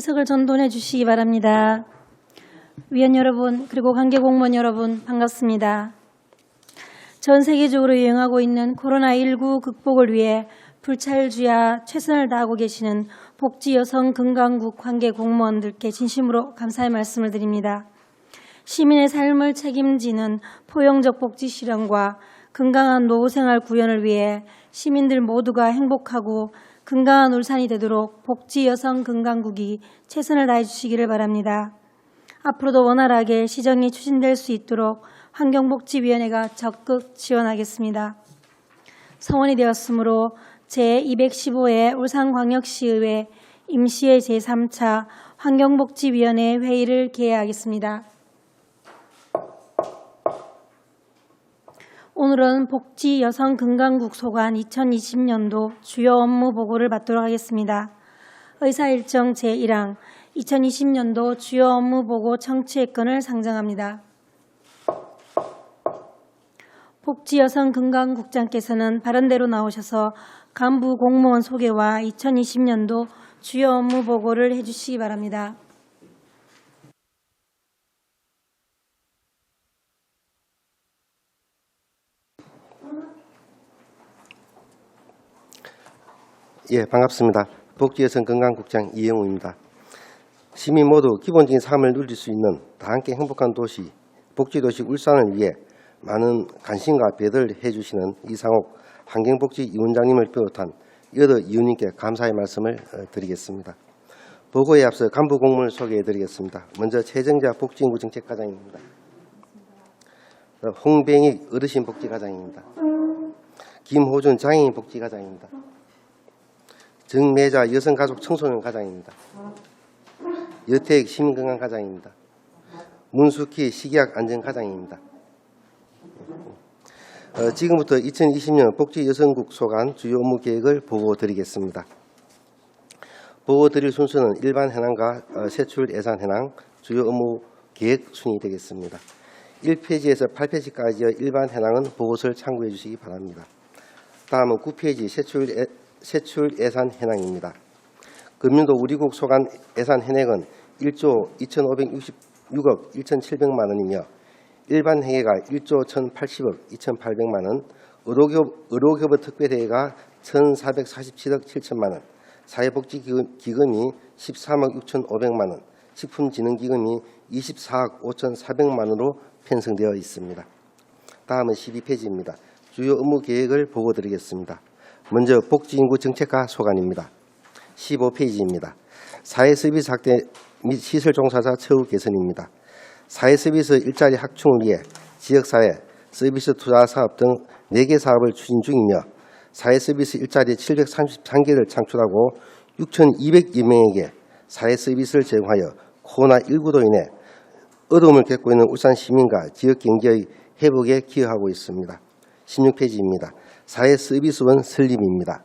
의석을 전돈해 주시기 바랍니다. 위원 여러분 그리고 관계 공무원 여러분 반갑습니다. 전 세계적으로 유행하고 있는 코로나19 극복을 위해 불찰주야 최선을 다하고 계시는 복지여성건강국 관계 공무원들께 진심으로 감사의 말씀을 드립니다. 시민의 삶을 책임지는 포용적 복지 실현과 건강한 노후생활 구현을 위해 시민들 모두가 행복하고 건강한 울산이 되도록 복지여성건강국이 최선을 다해 주시기를 바랍니다. 앞으로도 원활하게 시정이 추진될 수 있도록 환경복지위원회가 적극 지원하겠습니다. 성원이 되었으므로 제215회 울산광역시의회 임시회 제3차 환경복지위원회 회의를 개회하겠습니다. 오늘은 복지여성건강국 소관 2020년도 주요 업무 보고를 받도록 하겠습니다. 의사일정 제1항 2020년도 주요 업무 보고 청취의 건을 상정합니다. 복지여성건강국장께서는 바른대로 나오셔서 간부 공무원 소개와 2020년도 주요 업무 보고를 해주시기 바랍니다. 예, 반갑습니다. 복지여성건강국장 이영우입니다. 시민 모두 기본적인 삶을 누릴 수 있는 다함께 행복한 도시, 복지도시 울산을 위해 많은 관심과 배려를 해주시는 이상옥 환경복지위원장님을 비롯한 여러 위원님께 감사의 말씀을 드리겠습니다. 보고에 앞서 간부 공무원을 소개해드리겠습니다. 먼저 최정자 복지인구정책과장입니다. 홍뱅익 어르신복지과장입니다. 김호준 장애인복지과장입니다. 정매자 여성가족청소년과장입니다. 여태익 시민건강과장입니다. 문숙희 식약안전과장입니다. 지금부터 2020년 복지여성국 소관 주요 업무 계획을 보고드리겠습니다. 보고드릴 순서는 일반 현황과 세출 예산 현황 주요 업무 계획 순이 되겠습니다. 1페이지에서 8페이지까지의 일반 현황은 보고서를 참고해 주시기 바랍니다. 다음은 9페이지 세출 예산 현황입니다. 금년도 우리국 소관 예산 현액은 1조 2,566억 1,700만 원이며 일반 회계가 1조 1,080억 2,800만 원, 의료교부 특별회계가 1,447억 7천만 원, 사회복지기금이 13억 6,500만 원, 식품진흥기금이 24억 5,400만 원으로 편성되어 있습니다. 다음은 12페이지입니다. 주요 업무 계획을 보고드리겠습니다. 먼저 복지인구 정책과 소관입니다. 15페이지입니다. 사회서비스 확대 및 시설 종사자 처우 개선입니다. 사회서비스 일자리 확충을 위해 지역사회, 서비스 투자 사업 등 4개 사업을 추진 중이며 사회서비스 일자리 733개를 창출하고 6,200여 명에게 사회서비스를 제공하여 코로나19로 인해 어려움을 겪고 있는 울산 시민과 지역경제의 회복에 기여하고 있습니다. 16페이지입니다. 사회서비스원 설립입니다.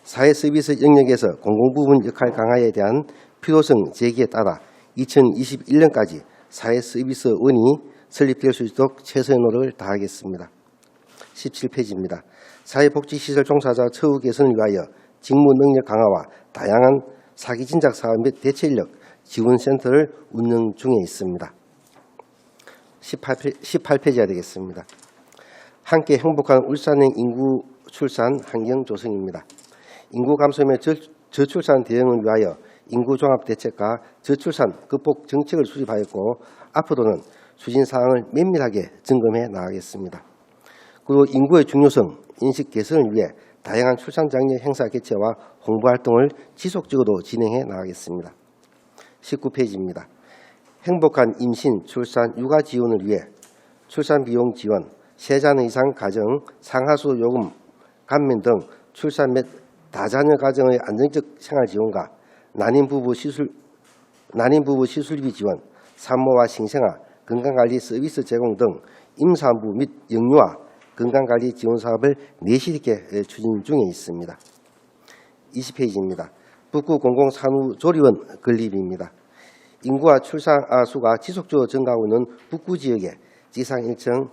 사회서비스 영역에서 공공부문 역할 강화에 대한 필요성 제기에 따라 2021년까지 사회서비스원이 설립될 수 있도록 최선의 노력을 다하겠습니다. 17페이지입니다. 사회복지시설 종사자 처우 개선을 위하여 직무 능력 강화와 다양한 사기 진작 사업 및 대체인력 지원센터를 운영 중에 있습니다. 18페이지가 되겠습니다. 함께 행복한 울산행 인구 출산 환경 조성입니다. 인구 감소 및 저출산 대응을 위하여 인구종합대책과 저출산 극복 정책을 수립하였고 앞으로는 추진 사항을 면밀하게 점검해 나가겠습니다. 그리고 인구의 중요성 인식 개선을 위해 다양한 출산 장려 행사 개최와 홍보 활동을 지속적으로 진행해 나가겠습니다. 19페이지입니다. 행복한 임신, 출산, 육아 지원을 위해 출산 비용 지원, 세자녀 이상 가정 상하수 요금 감면 등 출산 및 다자녀 가정의 안정적 생활 지원과 난임 부부 시술비 지원, 산모와 신생아 건강관리 서비스 제공 등 임산부 및 영유아 건강관리 지원 사업을 내실 있게 추진 중에 있습니다. 20페이지입니다. 북구 공공산후조리원 건립입니다. 인구와 출산 수가 지속적으로 증가하고 있는 북구 지역에 지하 1층,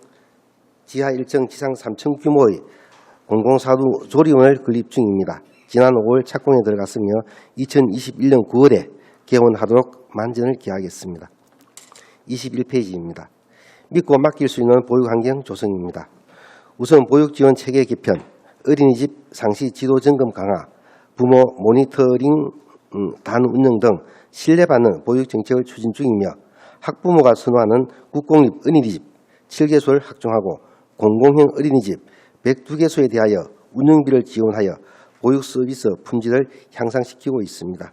지상 3층 규모의 공공산후조리원을 건립 중입니다. 지난 5월 착공에 들어갔으며 2021년 9월에 개원하도록 만전을 기하겠습니다. 21페이지입니다. 믿고 맡길 수 있는 보육환경 조성입니다. 우선 보육지원 체계 개편, 어린이집 상시 지도 점검 강화, 부모 모니터링 단 운영 등 신뢰받는 보육정책을 추진 중이며 학부모가 선호하는 국공립 어린이집 7개소를 확충하고 공공형 어린이집 102개소에 대하여 운영비를 지원하여 보육 서비스 품질을 향상시키고 있습니다.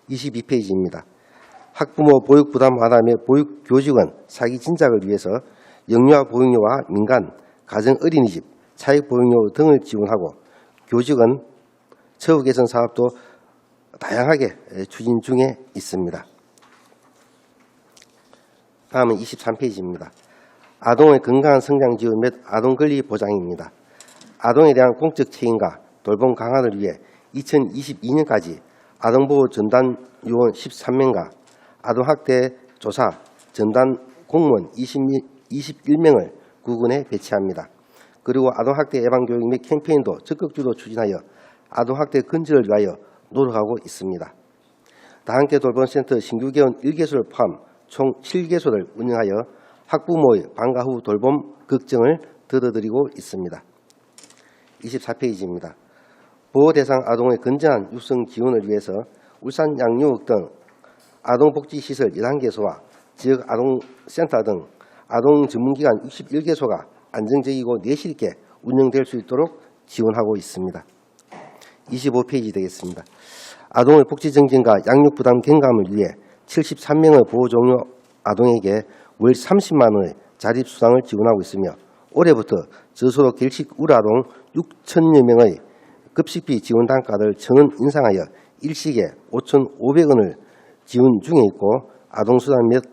22페이지입니다. 학부모 보육 부담 완화 및 보육 교직원 사기 진작을 위해서 영유아 보육료와 민간, 가정 어린이집, 차액 보육료 등을 지원하고 교직원 처우 개선 사업도 다양하게 추진 중에 있습니다. 다음은 23페이지입니다. 아동의 건강한 성장 지원 및 아동 권리 보장입니다. 아동에 대한 공적 책임과 돌봄 강화를 위해 2022년까지 아동보호 전담 요원 13명과 아동학대 조사 전담 공무원 21명을 구군에 배치합니다. 그리고 아동학대 예방교육 및 캠페인도 적극적으로 추진하여 아동학대 근절을 위하여 노력하고 있습니다. 다함께 돌봄센터 신규 개원 1개소를 포함 총 7개소를 운영하여 학부모의 방과 후 돌봄 걱정을 들어드리고 있습니다. 24페이지입니다. 보호대상 아동의 건전한 육성 지원을 위해서 울산 양육역 등 아동복지시설 11개소와 지역 아동센터 등 아동전문기관 61개소가 안정적이고 내실 있게 운영될 수 있도록 지원하고 있습니다. 25페이지 되겠습니다. 아동의 복지 증진과 양육 부담 경감을 위해 73명의 보호 종료 아동에게 월 30만 원의 자립 수당을 지원하고 있으며 올해부터 저소득 결식 우아동 6천여 명의 급식비 지원 단가를 천원 인상하여 일식에 5,500원을 지원 중에 있고 아동수당 및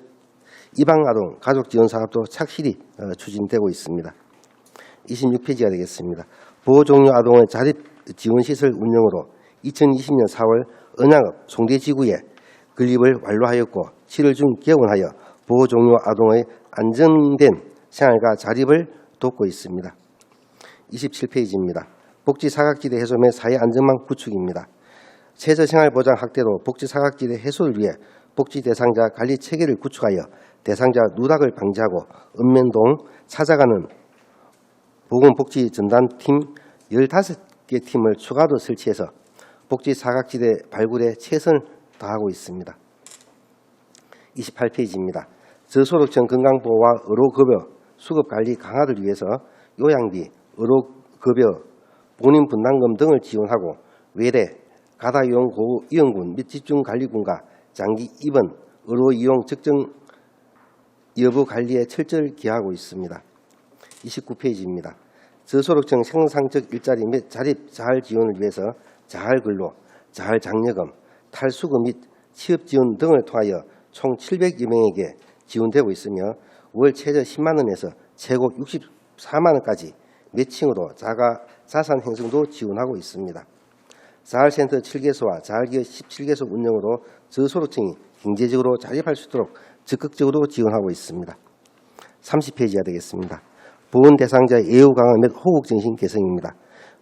이방아동 가족지원 사업도 착실히 추진되고 있습니다. 26페이지가 되겠습니다. 보호종료 아동의 자립지원시설 운영으로 2020년 4월 언양읍 송대지구에 건립을 완료하였고 7월 중 개원하여 보호종료 아동의 안정된 생활과 자립을 돕고 있습니다. 27페이지입니다. 복지사각지대 해소 및 사회안전망 구축입니다. 최저생활보장 확대로 복지사각지대 해소를 위해 복지대상자 관리체계를 구축하여 대상자 누락을 방지하고 읍면동 찾아가는 보건복지전담팀 15개 팀을 추가로 설치해서 복지사각지대 발굴에 최선을 다하고 있습니다. 28페이지입니다. 저소득층 건강보호와 의료급여 수급관리 강화를 위해서 요양비, 의료급여, 본인분담금 등을 지원하고 외래, 가다이용 고위험군 및 집중관리군과 장기 입원, 의료이용 적정 여부 관리에 철저히 기하고 있습니다. 29페이지입니다. 저소득층 생산적 일자리 및 자립 자활 지원을 위해서 자활근로, 자활장려금, 탈수금 및 취업지원 등을 통하여 총 700여 명에게 지원되고 있으며 월 최저 10만 원에서 최고 64만 원까지 매칭으로 자산 형성도 지원하고 있습니다. 자활센터 7개소와 자활기업 17개소 운영으로 저소득층이 경제적으로 자립할 수 있도록 적극적으로 지원하고 있습니다. 30페이지가 되겠습니다. 보건 대상자의 예우 강화 및 호국 정신 개선입니다.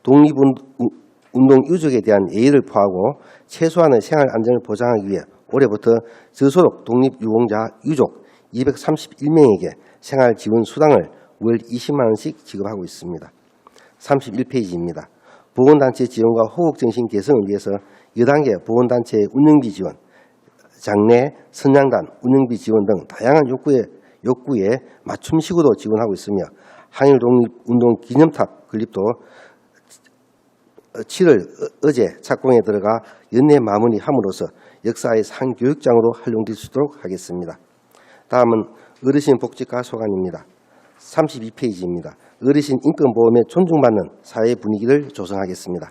독립운동 유족에 대한 예의를 포하고 최소한의 생활 안전을 보장하기 위해 올해부터 저소득 독립유공자 유족 231명에게 생활 지원 수당을 월 20만 원씩 지급하고 있습니다. 31페이지입니다. 보건단체 지원과 호국정신 개선을 위해서 여단계 보건단체의 운영비 지원, 장례, 선양단 운영비 지원 등 다양한 욕구에 맞춤식으로 지원하고 있으며 한일독립운동 기념탑 건립도 7월 어제 착공에 들어가 연내 마무리함으로써 역사의 상교육장으로 활용될 수 있도록 하겠습니다. 다음은 어르신 복지과 소관입니다. 32페이지입니다. 어르신 인권보호 및 존중받는 사회 분위기를 조성하겠습니다.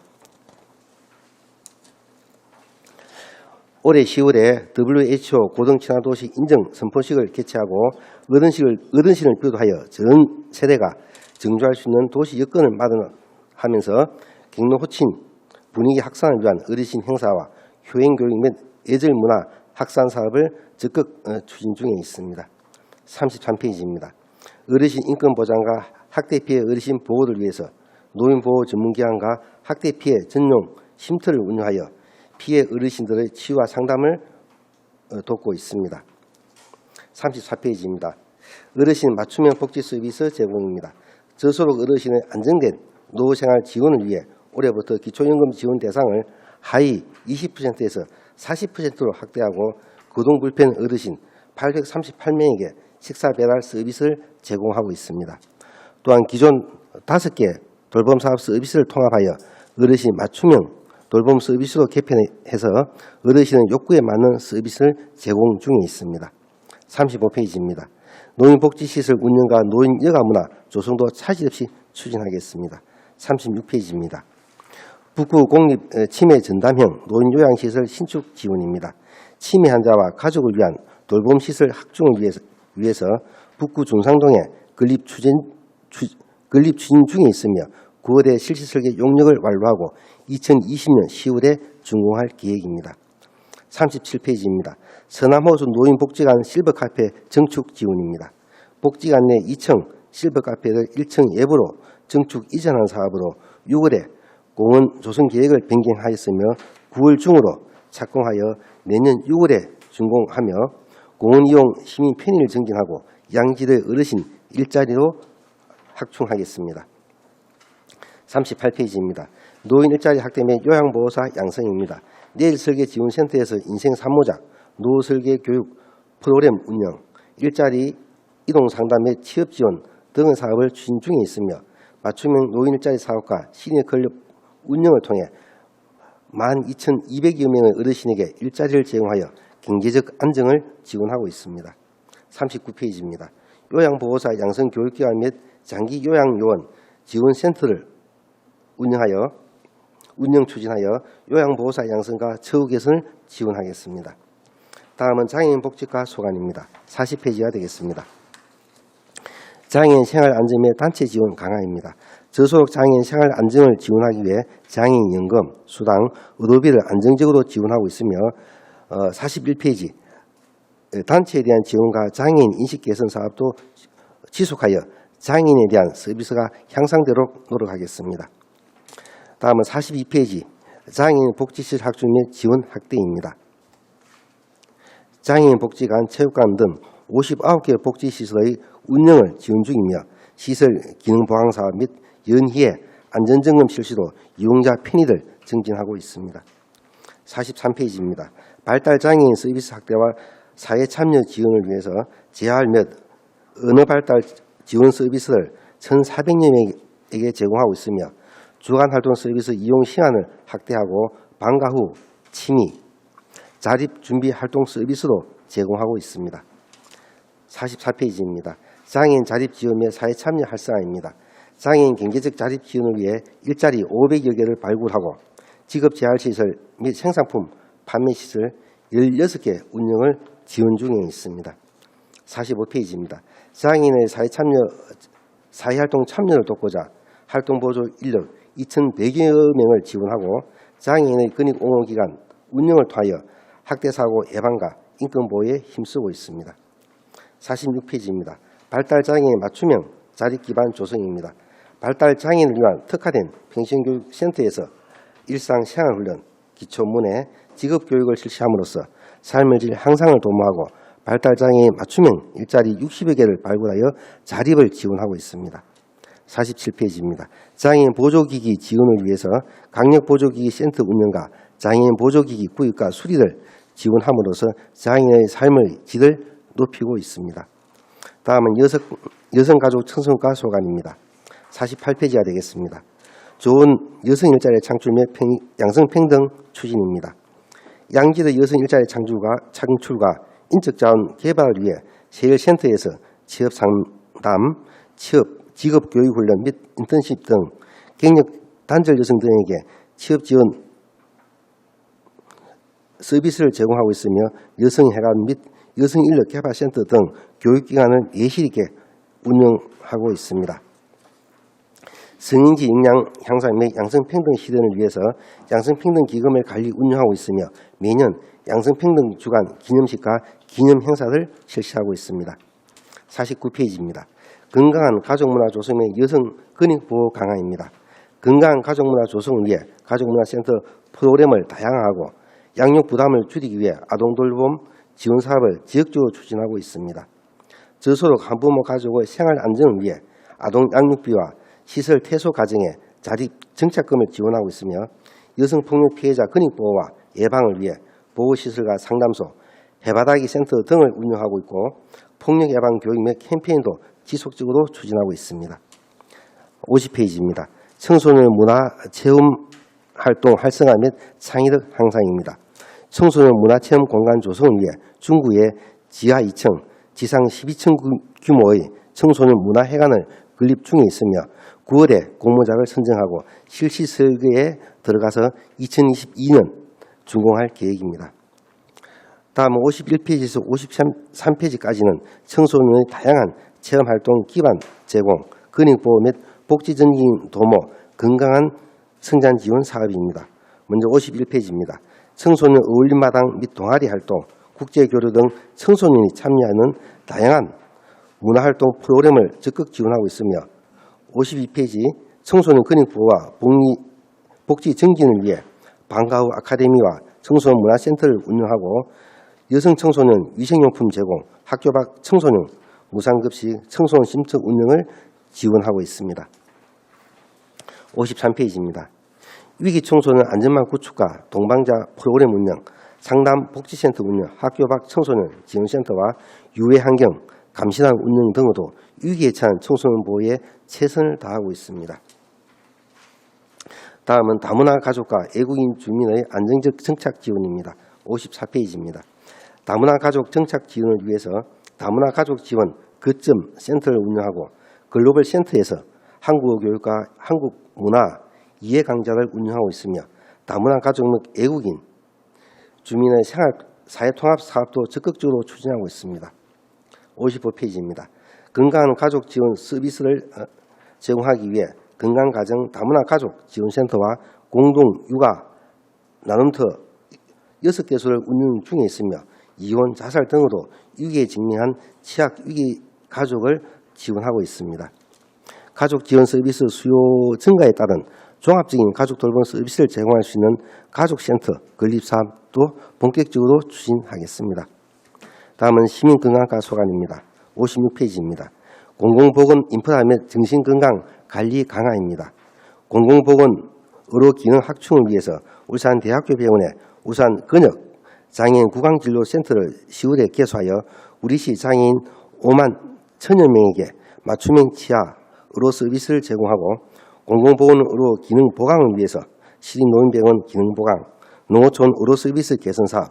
올해 10월에 WHO 고등친화도시 인정 선포식을 개최하고 어르신을 비롯하여 전 세대가 정주할 수 있는 도시 여건을 마련하면서 경로 호칭 분위기 확산을 위한 어르신 행사와 효행교육 및 예절문화 확산 사업을 적극 추진 중에 있습니다. 33페이지입니다. 어르신 인권 보장과 학대 피해 어르신 보호를 위해서 노인보호 전문기관과 학대 피해 전용 쉼터를 운영하여 피해 어르신들의 치유와 상담을 돕고 있습니다. 34페이지입니다. 어르신 맞춤형 복지 서비스 제공입니다. 저소득 어르신의 안정된 노후생활 지원을 위해 올해부터 기초연금 지원 대상을 하위 20%에서 40%로 확대하고 거동불편 어르신 838명에게 식사 배달 서비스를 제공하고 있습니다. 또한 기존 5개 돌봄사업 서비스를 통합하여 어르신 맞춤형 돌봄 서비스로 개편해서 어르신의 욕구에 맞는 서비스를 제공 중에 있습니다. 35페이지입니다. 노인복지시설 운영과 노인 여가문화 조성도 차질 없이 추진하겠습니다. 36페이지입니다. 북구 공립 치매 전담형 노인요양시설 신축 지원입니다. 치매 환자와 가족을 위한 돌봄시설 확충을 위해서 북구 중상동에 건립 추진 중에 있으며 9월에 실시설계 용역을 완료하고 2020년 10월에 준공할 계획입니다. 37페이지입니다. 서남호수 노인복지관 실버카페 증축 지원입니다. 복지관 내 2층 실버카페를 1층 예부로 증축 이전한 사업으로 6월에 공원 조성 계획을 변경하였으며 9월 중으로 착공하여 내년 6월에 준공하며 공원 이용 시민 편의를 증진하고 양질의 어르신 일자리로 확충하겠습니다. 38페이지입니다. 노인 일자리 확대 및 요양보호사 양성입니다. 내일설계지원센터에서 인생산모작, 노후설계 교육 프로그램 운영, 일자리 이동상담 및 취업지원 등의 사업을 추진 중에 있으며 맞춤형 노인 일자리 사업과 시니어 클럽 운영을 통해 12,200여 명의 어르신에게 일자리를 제공하여 경제적 안정을 지원하고 있습니다. 39페이지입니다. 요양보호사 양성교육기관 및 장기요양요원 지원센터를 운영 추진하여 요양보호사 양성과 처우 개선을 지원하겠습니다. 다음은 장애인 복지과 소관입니다. 40페이지가 되겠습니다. 장애인 생활 안정 및 단체 지원 강화입니다. 저소득 장애인 생활 안정을 지원하기 위해 장애인 연금, 수당, 의료비를 안정적으로 지원하고 있으며 41페이지 단체에 대한 지원과 장애인 인식 개선 사업도 지속하여 장애인에 대한 서비스가 향상되도록 노력하겠습니다. 다음은 42페이지 장애인 복지시설 확충 및 지원 확대입니다. 장애인 복지관, 체육관 등 59개 복지시설의 운영을 지원 중이며 시설 기능 보강 사업 및 연희의 안전점검 실시로 이용자 편의를 증진하고 있습니다. 43페이지입니다. 발달장애인 서비스 확대와 사회참여 지원을 위해서 재활 및 언어발달 지원 서비스를 1,400여 명에게 제공하고 있으며 주간활동 서비스 이용 시간을 확대하고 방과 후 취미, 자립준비 활동 서비스로 제공하고 있습니다. 44페이지입니다. 장애인 자립 지원 및 사회참여 활성화입니다. 장애인 경제적 자립 지원을 위해 일자리 500여 개를 발굴하고 직업재활시설 및 생산품 판매시설 16개 운영을 지원 중에 있습니다. 45페이지입니다. 장애인의 사회활동 참여를 돕고자 활동보조 인력 2,100여 명을 지원하고 장애인의 근익옹호기관 운영을 통하여 학대사고 예방과 인권보호에 힘쓰고 있습니다. 46페이지입니다. 발달장애인 맞춤형 자립기반 조성입니다. 발달장애인을 위한 특화된 평생교육센터에서 일상생활훈련, 기초문해, 직업교육을 실시함으로써 삶의 질 향상을 도모하고 발달장애인 맞춤형 일자리 60여 개를 발굴하여 자립을 지원하고 있습니다. 47페이지입니다. 장애인 보조기기 지원을 위해서 강력보조기기 센터 운영과 장애인 보조기기 구입과 수리를 지원함으로써 장애인의 삶의 질을 높이고 있습니다. 다음은 여성가족 청소년과 소관입니다. 48페이지가 되겠습니다. 좋은 여성 일자리 창출 및 양성평등 추진입니다. 양질의 여성 일자리 창출과 인적자원 개발을 위해 세일센터에서 취업상담, 직업교육훈련 및 인턴십 등 경력 단절 여성 등에게 취업지원 서비스를 제공하고 있으며 여성회관 및 여성인력개발센터 등 교육기관을 예실 있게 운영하고 있습니다. 성인지 역량 향상 및 양성평등 실현을 위해서 양성평등기금을 관리 운영하고 있으며 매년 양성평등 주간 기념식과 기념행사를 실시하고 있습니다. 49페이지입니다. 건강한 가족문화 조성 및 여성 근익보호 강화입니다. 건강한 가족문화 조성을 위해 가족문화센터 프로그램을 다양화하고 양육 부담을 줄이기 위해 아동돌봄 지원 사업을 지역적으로 추진하고 있습니다. 저소득 한부모 가족의 생활 안정을 위해 아동 양육비와 시설 퇴소 가정에 자립 정착금을 지원하고 있으며 여성폭력 피해자 근익보호와 예방을 위해 보호시설과 상담소, 해바라기 센터 등을 운영하고 있고 폭력 예방 교육 및 캠페인도 지속적으로 추진하고 있습니다. 50페이지입니다. 청소년 문화 체험 활동 활성화 및 창의력 향상입니다. 청소년 문화체험 공간 조성을 위해 중구에 지하 2층, 지상 12층 규모의 청소년 문화회관을 건립 중에 있으며 9월에 공모작을 선정하고 실시 설계에 들어가서 2022년 준공할 계획입니다. 다음은 51페이지에서 53페이지까지는 청소년의 다양한 체험활동 기반 제공, 근익보호 및 복지적인 도모, 건강한 성장 지원 사업입니다. 먼저 51페이지입니다. 청소년 어울림마당 및 동아리 활동, 국제교류 등 청소년이 참여하는 다양한 문화활동 프로그램을 적극 지원하고 있으며 52페이지 청소년 근익보호와 복지 증진을 위해 방과후 아카데미와 청소년 문화센터를 운영하고 여성 청소년 위생용품 제공, 학교 밖 청소년 무상급식 청소년 쉼터 운영을 지원하고 있습니다. 53페이지입니다. 위기 청소년 안전망 구축과 동방자 프로그램 운영, 상담 복지센터 운영, 학교 밖 청소년 지원센터와 유해 환경 감시단 운영 등으로 위기에 처한 청소년 보호에 최선을 다하고 있습니다. 다음은 다문화 가족과 외국인 주민의 안정적 정착 지원입니다. 54페이지입니다. 다문화 가족 정착 지원을 위해서 다문화 가족 지원 거점 센터를 운영하고 글로벌 센터에서 한국어 교육과 한국 문화 이해 강좌를 운영하고 있으며 다문화 가족 및 외국인 주민의 생활 사회통합 사업도 적극적으로 추진하고 있습니다. 55페이지입니다. 건강한 가족 지원 서비스를 제공하기 위해 건강가정 다문화 가족 지원센터와 공동 육아 나눔터 6개소를 운영 중에 있으며 이혼, 자살 등으로 위기에 직면한 취약 위기 가족을 지원하고 있습니다. 가족 지원 서비스 수요 증가에 따른 종합적인 가족 돌봄 서비스를 제공할 수 있는 가족센터 건립 사업도 본격적으로 추진하겠습니다. 다음은 시민건강과 소관입니다. 56페이지입니다. 공공보건 인프라 및 정신건강 관리 강화입니다. 공공보건 의료기능 확충을 위해서 울산대학교병원의 울산 근역 장애인 구강진료센터를 10월에 개소하여 우리시 장애인 5만 1,000여 명에게 맞춤형 치아 의료 서비스를 제공하고 공공보건 의료 기능 보강을 위해서 시립노인병원 기능 보강, 농어촌 의료 서비스 개선 사업,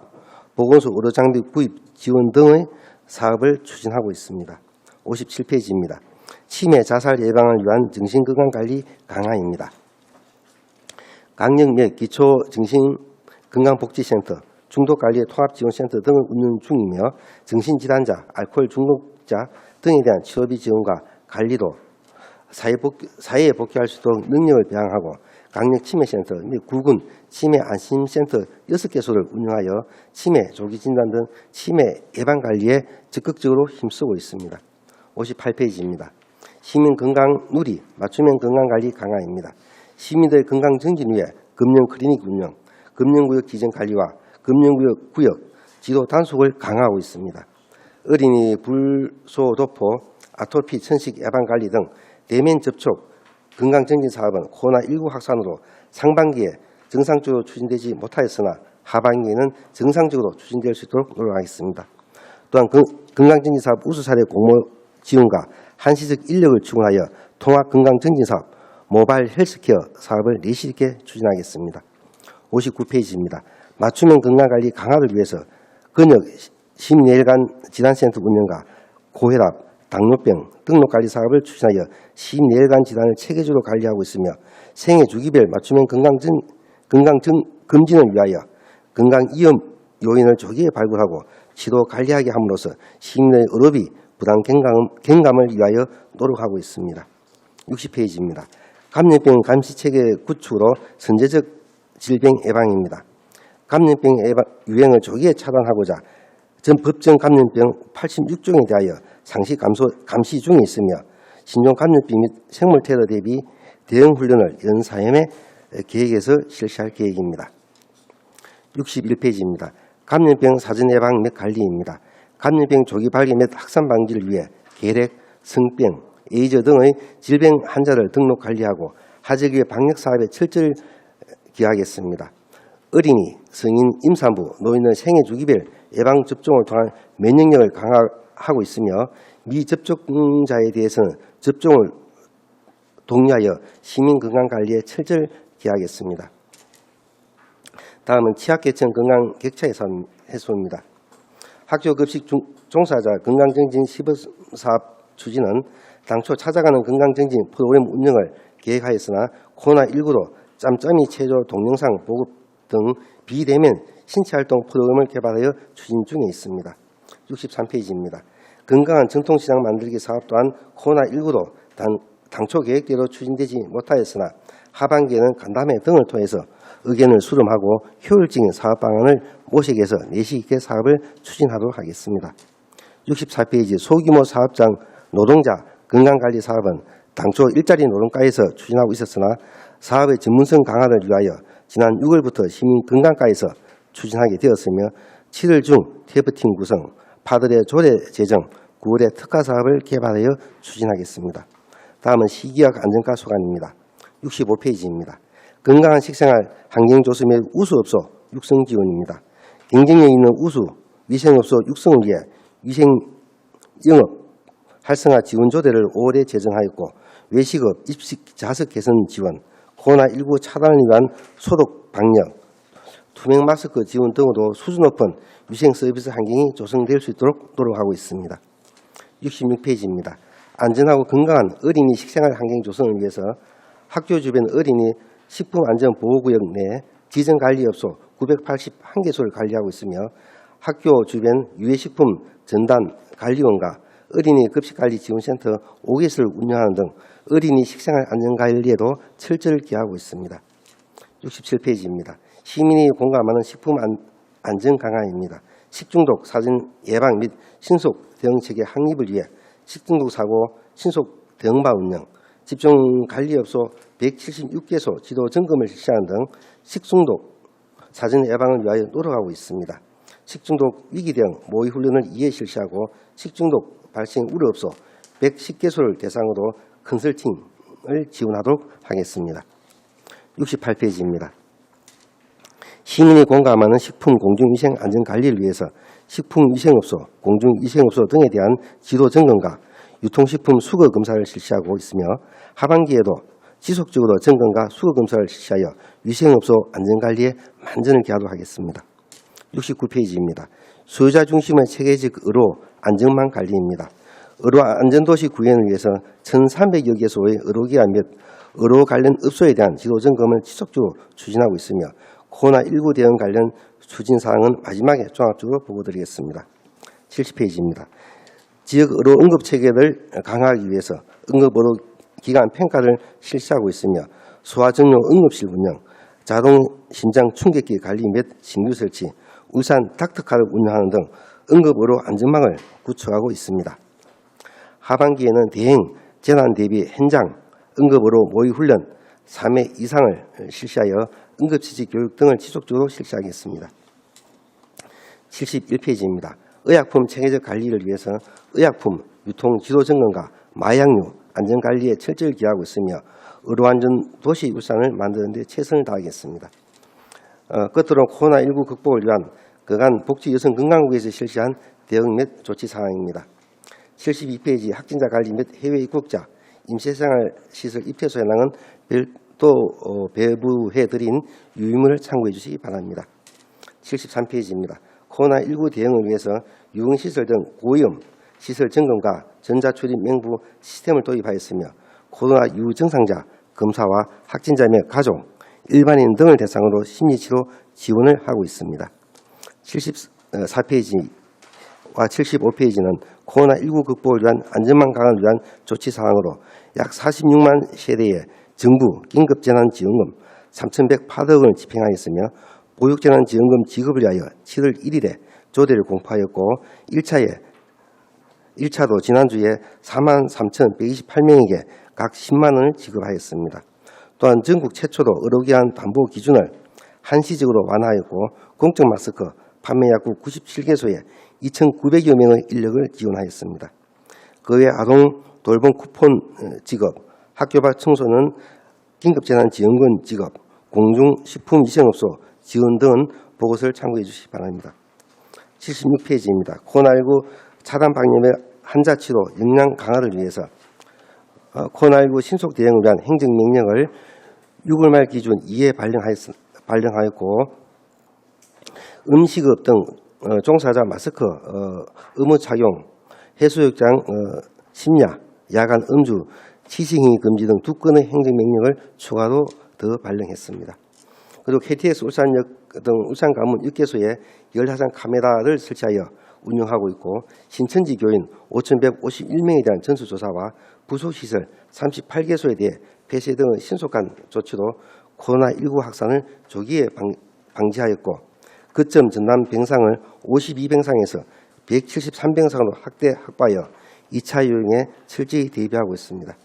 보건소 의료 장비 구입 지원 등의 사업을 추진하고 있습니다. 57페이지입니다. 치매 자살 예방을 위한 정신건강관리 강화입니다. 강력 및 기초정신건강복지센터, 중독관리의 통합지원센터 등을 운영 중이며 정신질환자, 알코올 중독자 등에 대한 치료비 지원과 관리도 사회에 복귀할 수 있도록 능력을 배양하고 강력 치매센터 및 구군 치매 안심센터 6개소를 운영하여 치매 조기 진단 등 치매 예방 관리에 적극적으로 힘쓰고 있습니다. 58페이지입니다. 시민건강 누리 맞춤형 건강관리 강화입니다. 시민들의 건강 증진 위해 금연 클리닉 운영, 금연구역 기준 관리와 금연구역 지도 단속을 강화하고 있습니다. 어린이 불소도포, 아토피 천식 예방관리 등 대면 접촉 건강증진 사업은 코로나19 확산으로 상반기에 정상적으로 추진되지 못하였으나 하반기에는 정상적으로 추진될 수 있도록 노력하겠습니다. 또한 건강증진 사업 우수 사례 공모 지원과 한시적 인력을 추gun하여 통합 건강증진 사업, 모바일 헬스케어 사업을 내실 있게 추진하겠습니다. 59페이지입니다. 맞춤형 건강관리 강화를 위해서 근역 심내혈관 질환센터 운영과 고혈압, 당뇨병 등록관리 사업을 추진하여 심내혈관 질환을 체계적으로 관리하고 있으며 생애 주기별 맞춤형 건강검진을 위하여 건강위험 요인을 조기에 발굴하고 치료 관리하게 함으로써 시민의 의료비 부담 경감을 위하여 노력하고 있습니다. 60페이지입니다. 감염병 감시체계 구축으로 선제적 질병 예방입니다. 감염병 유행을 조기에 차단하고자 전 법정 감염병 86종에 대하여 상시 감시 중에 있으며 신종 감염병 및 생물 테러 대비 대응 훈련을 연 4회에 계획해서 실시할 계획입니다. 61페이지입니다. 감염병 사전 예방 및 관리입니다. 감염병 조기 발견 및 확산 방지를 위해 계획, 성병, 에이즈 등의 질병 환자를 등록 관리하고 하재기의 방역 사업에 철저히 기하겠습니다. 어린이, 성인, 임산부, 노인의 생애 주기별 예방 접종을 통한 면역력을 강화하고 있으며 미접종자에 대해서는 접종을 독려하여 시민 건강 관리에 철저히 기하겠습니다. 다음은 취약계층 건강 격차 해소입니다. 학교 급식 종사자 건강증진 시범사업 추진은 당초 찾아가는 건강증진 프로그램 운영을 계획하였으나 코로나19로 짬짬이 체조 동영상 보급 등 비대면 신체활동 프로그램을 개발하여 추진 중에 있습니다. 63페이지입니다. 건강한 전통시장 만들기 사업 또한 코로나19로 당초 계획대로 추진되지 못하였으나 하반기에는 간담회 등을 통해서 의견을 수렴하고 효율적인 사업 방안을 모색해서 내실 있게 사업을 추진하도록 하겠습니다. 64페이지 소규모 사업장 노동자 건강관리 사업은 당초 일자리 노동과에서 추진하고 있었으나 사업의 전문성 강화를 위하여 지난 6월부터 시민 건강과에서 추진하게 되었으며 7월 중 TF팀 구성, 파들의 조례 제정, 9월에 특화 사업을 개발하여 추진하겠습니다. 다음은 시기역 안전과 소관입니다. 65페이지입니다. 건강한 식생활 환경 조성 및 우수업소 육성 지원입니다. 경쟁력 있는 우수 위생업소 육성을 위해 위생 영업 활성화 지원 조례를 5월에 제정하였고 외식업 입식 자석 개선 지원, 코로나19 차단을 위한 소독 방역, 투명 마스크 지원 등으로 수준 높은 위생 서비스 환경이 조성될 수 있도록 노력하고 있습니다. 66페이지입니다. 안전하고 건강한 어린이 식생활 환경 조성을 위해서 학교 주변 어린이 식품안전보호구역 내 지정관리업소 981개소를 관리하고 있으며 학교 주변 유해식품 전담 관리원과 어린이 급식관리지원센터 5개소를 운영하는 등 어린이 식생활 안전관리에도 철저히 기하고 있습니다. 67페이지입니다. 시민이 공감하는 식품 안전 강화입니다. 식중독 사전 예방 및 신속 대응체계 확립을 위해 식중독 사고 신속 대응바 운영, 집중관리업소 176개소 지도 점검을 실시하는 등 식중독 사전 예방을 위하여 노력하고 있습니다. 식중독 위기 대응 모의 훈련을 2회 실시하고 식중독 발생 우려업소 110개소를 대상으로 컨설팅을 지원하도록 하겠습니다. 68페이지입니다. 시민이 공감하는 식품 공중위생 안전관리를 위해서 식품위생업소, 공중위생업소 등에 대한 지도 점검과 유통식품 수거 검사를 실시하고 있으며 하반기에도 지속적으로 점검과 수거 검사를 실시하여 위생업소 안전관리에 만전을 기하도록 하겠습니다. 69페이지입니다. 소유자 중심의 체계적 의료 안전망 관리입니다. 의료 안전도시 구현을 위해서 1,300여 개소의 의료기관 및 의료 관련 업소에 대한 지도 점검을 지속적으로 추진하고 있으며 코로나19 대응 관련 추진 사항은 마지막에 종합적으로 보고드리겠습니다. 70페이지입니다. 지역 의료 응급 체계를 강화하기 위해서 응급 의료 기관 평가를 실시하고 있으며 소아정료 응급실 운영, 자동 심장 충격기 관리 및 신규 설치, 울산 닥터카를 운영하는 등 응급 의료 안전망을 구축하고 있습니다. 하반기에는 대행 재난 대비 현장 응급 의료 모의 훈련 3회 이상을 실시하여 응급처치 교육 등을 지속적으로 실시하겠습니다. 71페이지입니다. 의약품 체계적 관리를 위해서 의약품 유통 지도 점검과 마약류 안전관리에 철저히 기하고 있으며 의료안전도시 울산을 만드는 데 최선을 다하겠습니다. 끝으로 코로나19 극복을 위한 그간 복지여성건강국에서 실시한 대응 및 조치 사항입니다. 72페이지 확진자 관리 및 해외 입국자 임시생활시설 입퇴소 현황은 별도 배부해드린 유의문을 참고해 주시기 바랍니다. 73페이지입니다. 코로나19 대응을 위해서 유흥시설 등 고위험 시설 점검과 전자출입 명부 시스템을 도입하였으며 코로나 유증상자 검사와 확진자 및 가족, 일반인 등을 대상으로 심리치료 지원을 하고 있습니다. 74페이지와 75페이지는 코로나19 극복을 위한 안전망 강화를 위한 조치 사항으로 약 46만 세대의 정부 긴급재난지원금 3,108억 원을 집행하였으며 보육재난지원금 지급을 위하여 7월 1일에 조례를 공포하였고 1차도 지난주에 43,128명에게 각 10만 원을 지급하였습니다. 또한 전국 최초로 의료기관 담보 기준을 한시적으로 완화하였고 공적 마스크 판매약국 97개소에 2,900여 명의 인력을 지원하였습니다. 그 외 아동 돌봄 쿠폰 지급, 학교 밖 청소년 긴급재난지원금 지급, 공중식품위생업소 지원 등은 보고서를 참고해 주시기 바랍니다. 76페이지입니다. 코로나19 차단 방역의 환자치료 역량 강화를 위해서 코로나19 신속 대응을 위한 행정명령을 6월 말 기준 2회 발령하였고 음식업 등 종사자 마스크 의무 착용, 해수욕장 심야, 야간 음주, 취식행위 금지 등 2건의 행정명령을 추가로 더 발령했습니다. 그리고 KTX 울산역 등 울산 가문 6개소에 열화상 카메라를 설치하여 운영하고 있고 신천지 교인 5,151명에 대한 전수조사와 부속시설 38개소에 대해 폐쇄 등의 신속한 조치로 코로나19 확산을 조기에 방지하였고 거점 전담 병상을 52병상에서 173병상으로 확대하여 2차 유행에 철저히 대비하고 있습니다.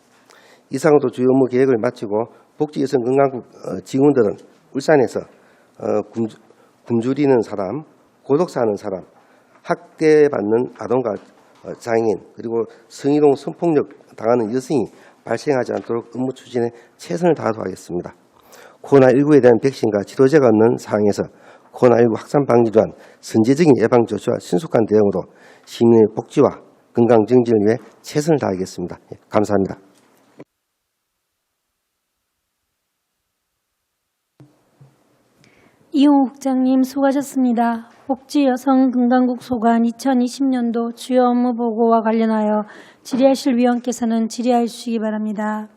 이상으로 주요 업무 계획을 마치고 복지여성건강국 직원들은 울산에서 굶주리는 사람, 고독사하는 사람, 학대받는 아동과 장애인 그리고 성희롱 성폭력 당하는 여성이 발생하지 않도록 업무 추진에 최선을 다하도록 하겠습니다. 코로나19에 대한 백신과 치료제가 없는 상황에서 코로나19 확산 방지 또한 선제적인 예방 조치와 신속한 대응으로 시민의 복지와 건강 정진을 위해 최선을 다하겠습니다. 감사합니다. 이용우 국장님 수고하셨습니다. 복지여성건강국 소관 2020년도 주요 업무 보고와 관련하여 질의하실 위원께서는 질의하여 주시기 바랍니다.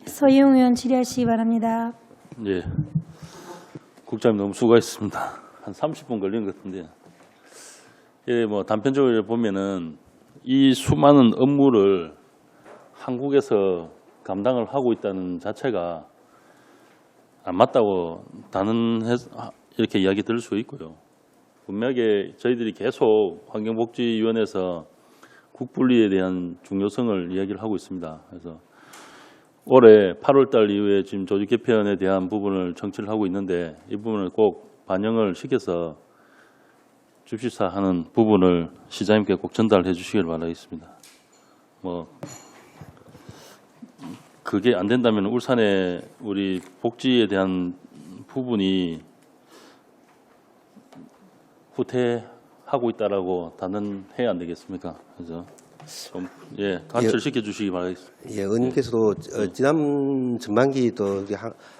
서희용 의원 질의하시기 바랍니다. 예, 국장님 너무 수고하셨습니다. 한 30분 걸린 것 같은데, 예, 뭐 단편적으로 보면은 이 수많은 업무를 한국에서 감당을 하고 있다는 자체가 안 맞다고 이렇게 이야기 들을 수 있고요. 분명하게 저희들이 계속 환경복지위원회에서 국분리에 대한 중요성을 이야기를 하고 있습니다. 그래서 올해 8월달 이후에 지금 조직 개편에 대한 부분을 청취를 하고 있는데 이 부분을 꼭 반영을 시켜서 줍시사 하는 부분을 시장님께 꼭 전달해 주시길 바라겠습니다. 뭐 그게 안 된다면 울산에 우리 복지에 대한 부분이 후퇴하고 있다라고 단언해야 안 되겠습니까? 그래서 좀 관철시켜 주시기 바라겠습니다. 예, 의원님께서도 지난 전반기도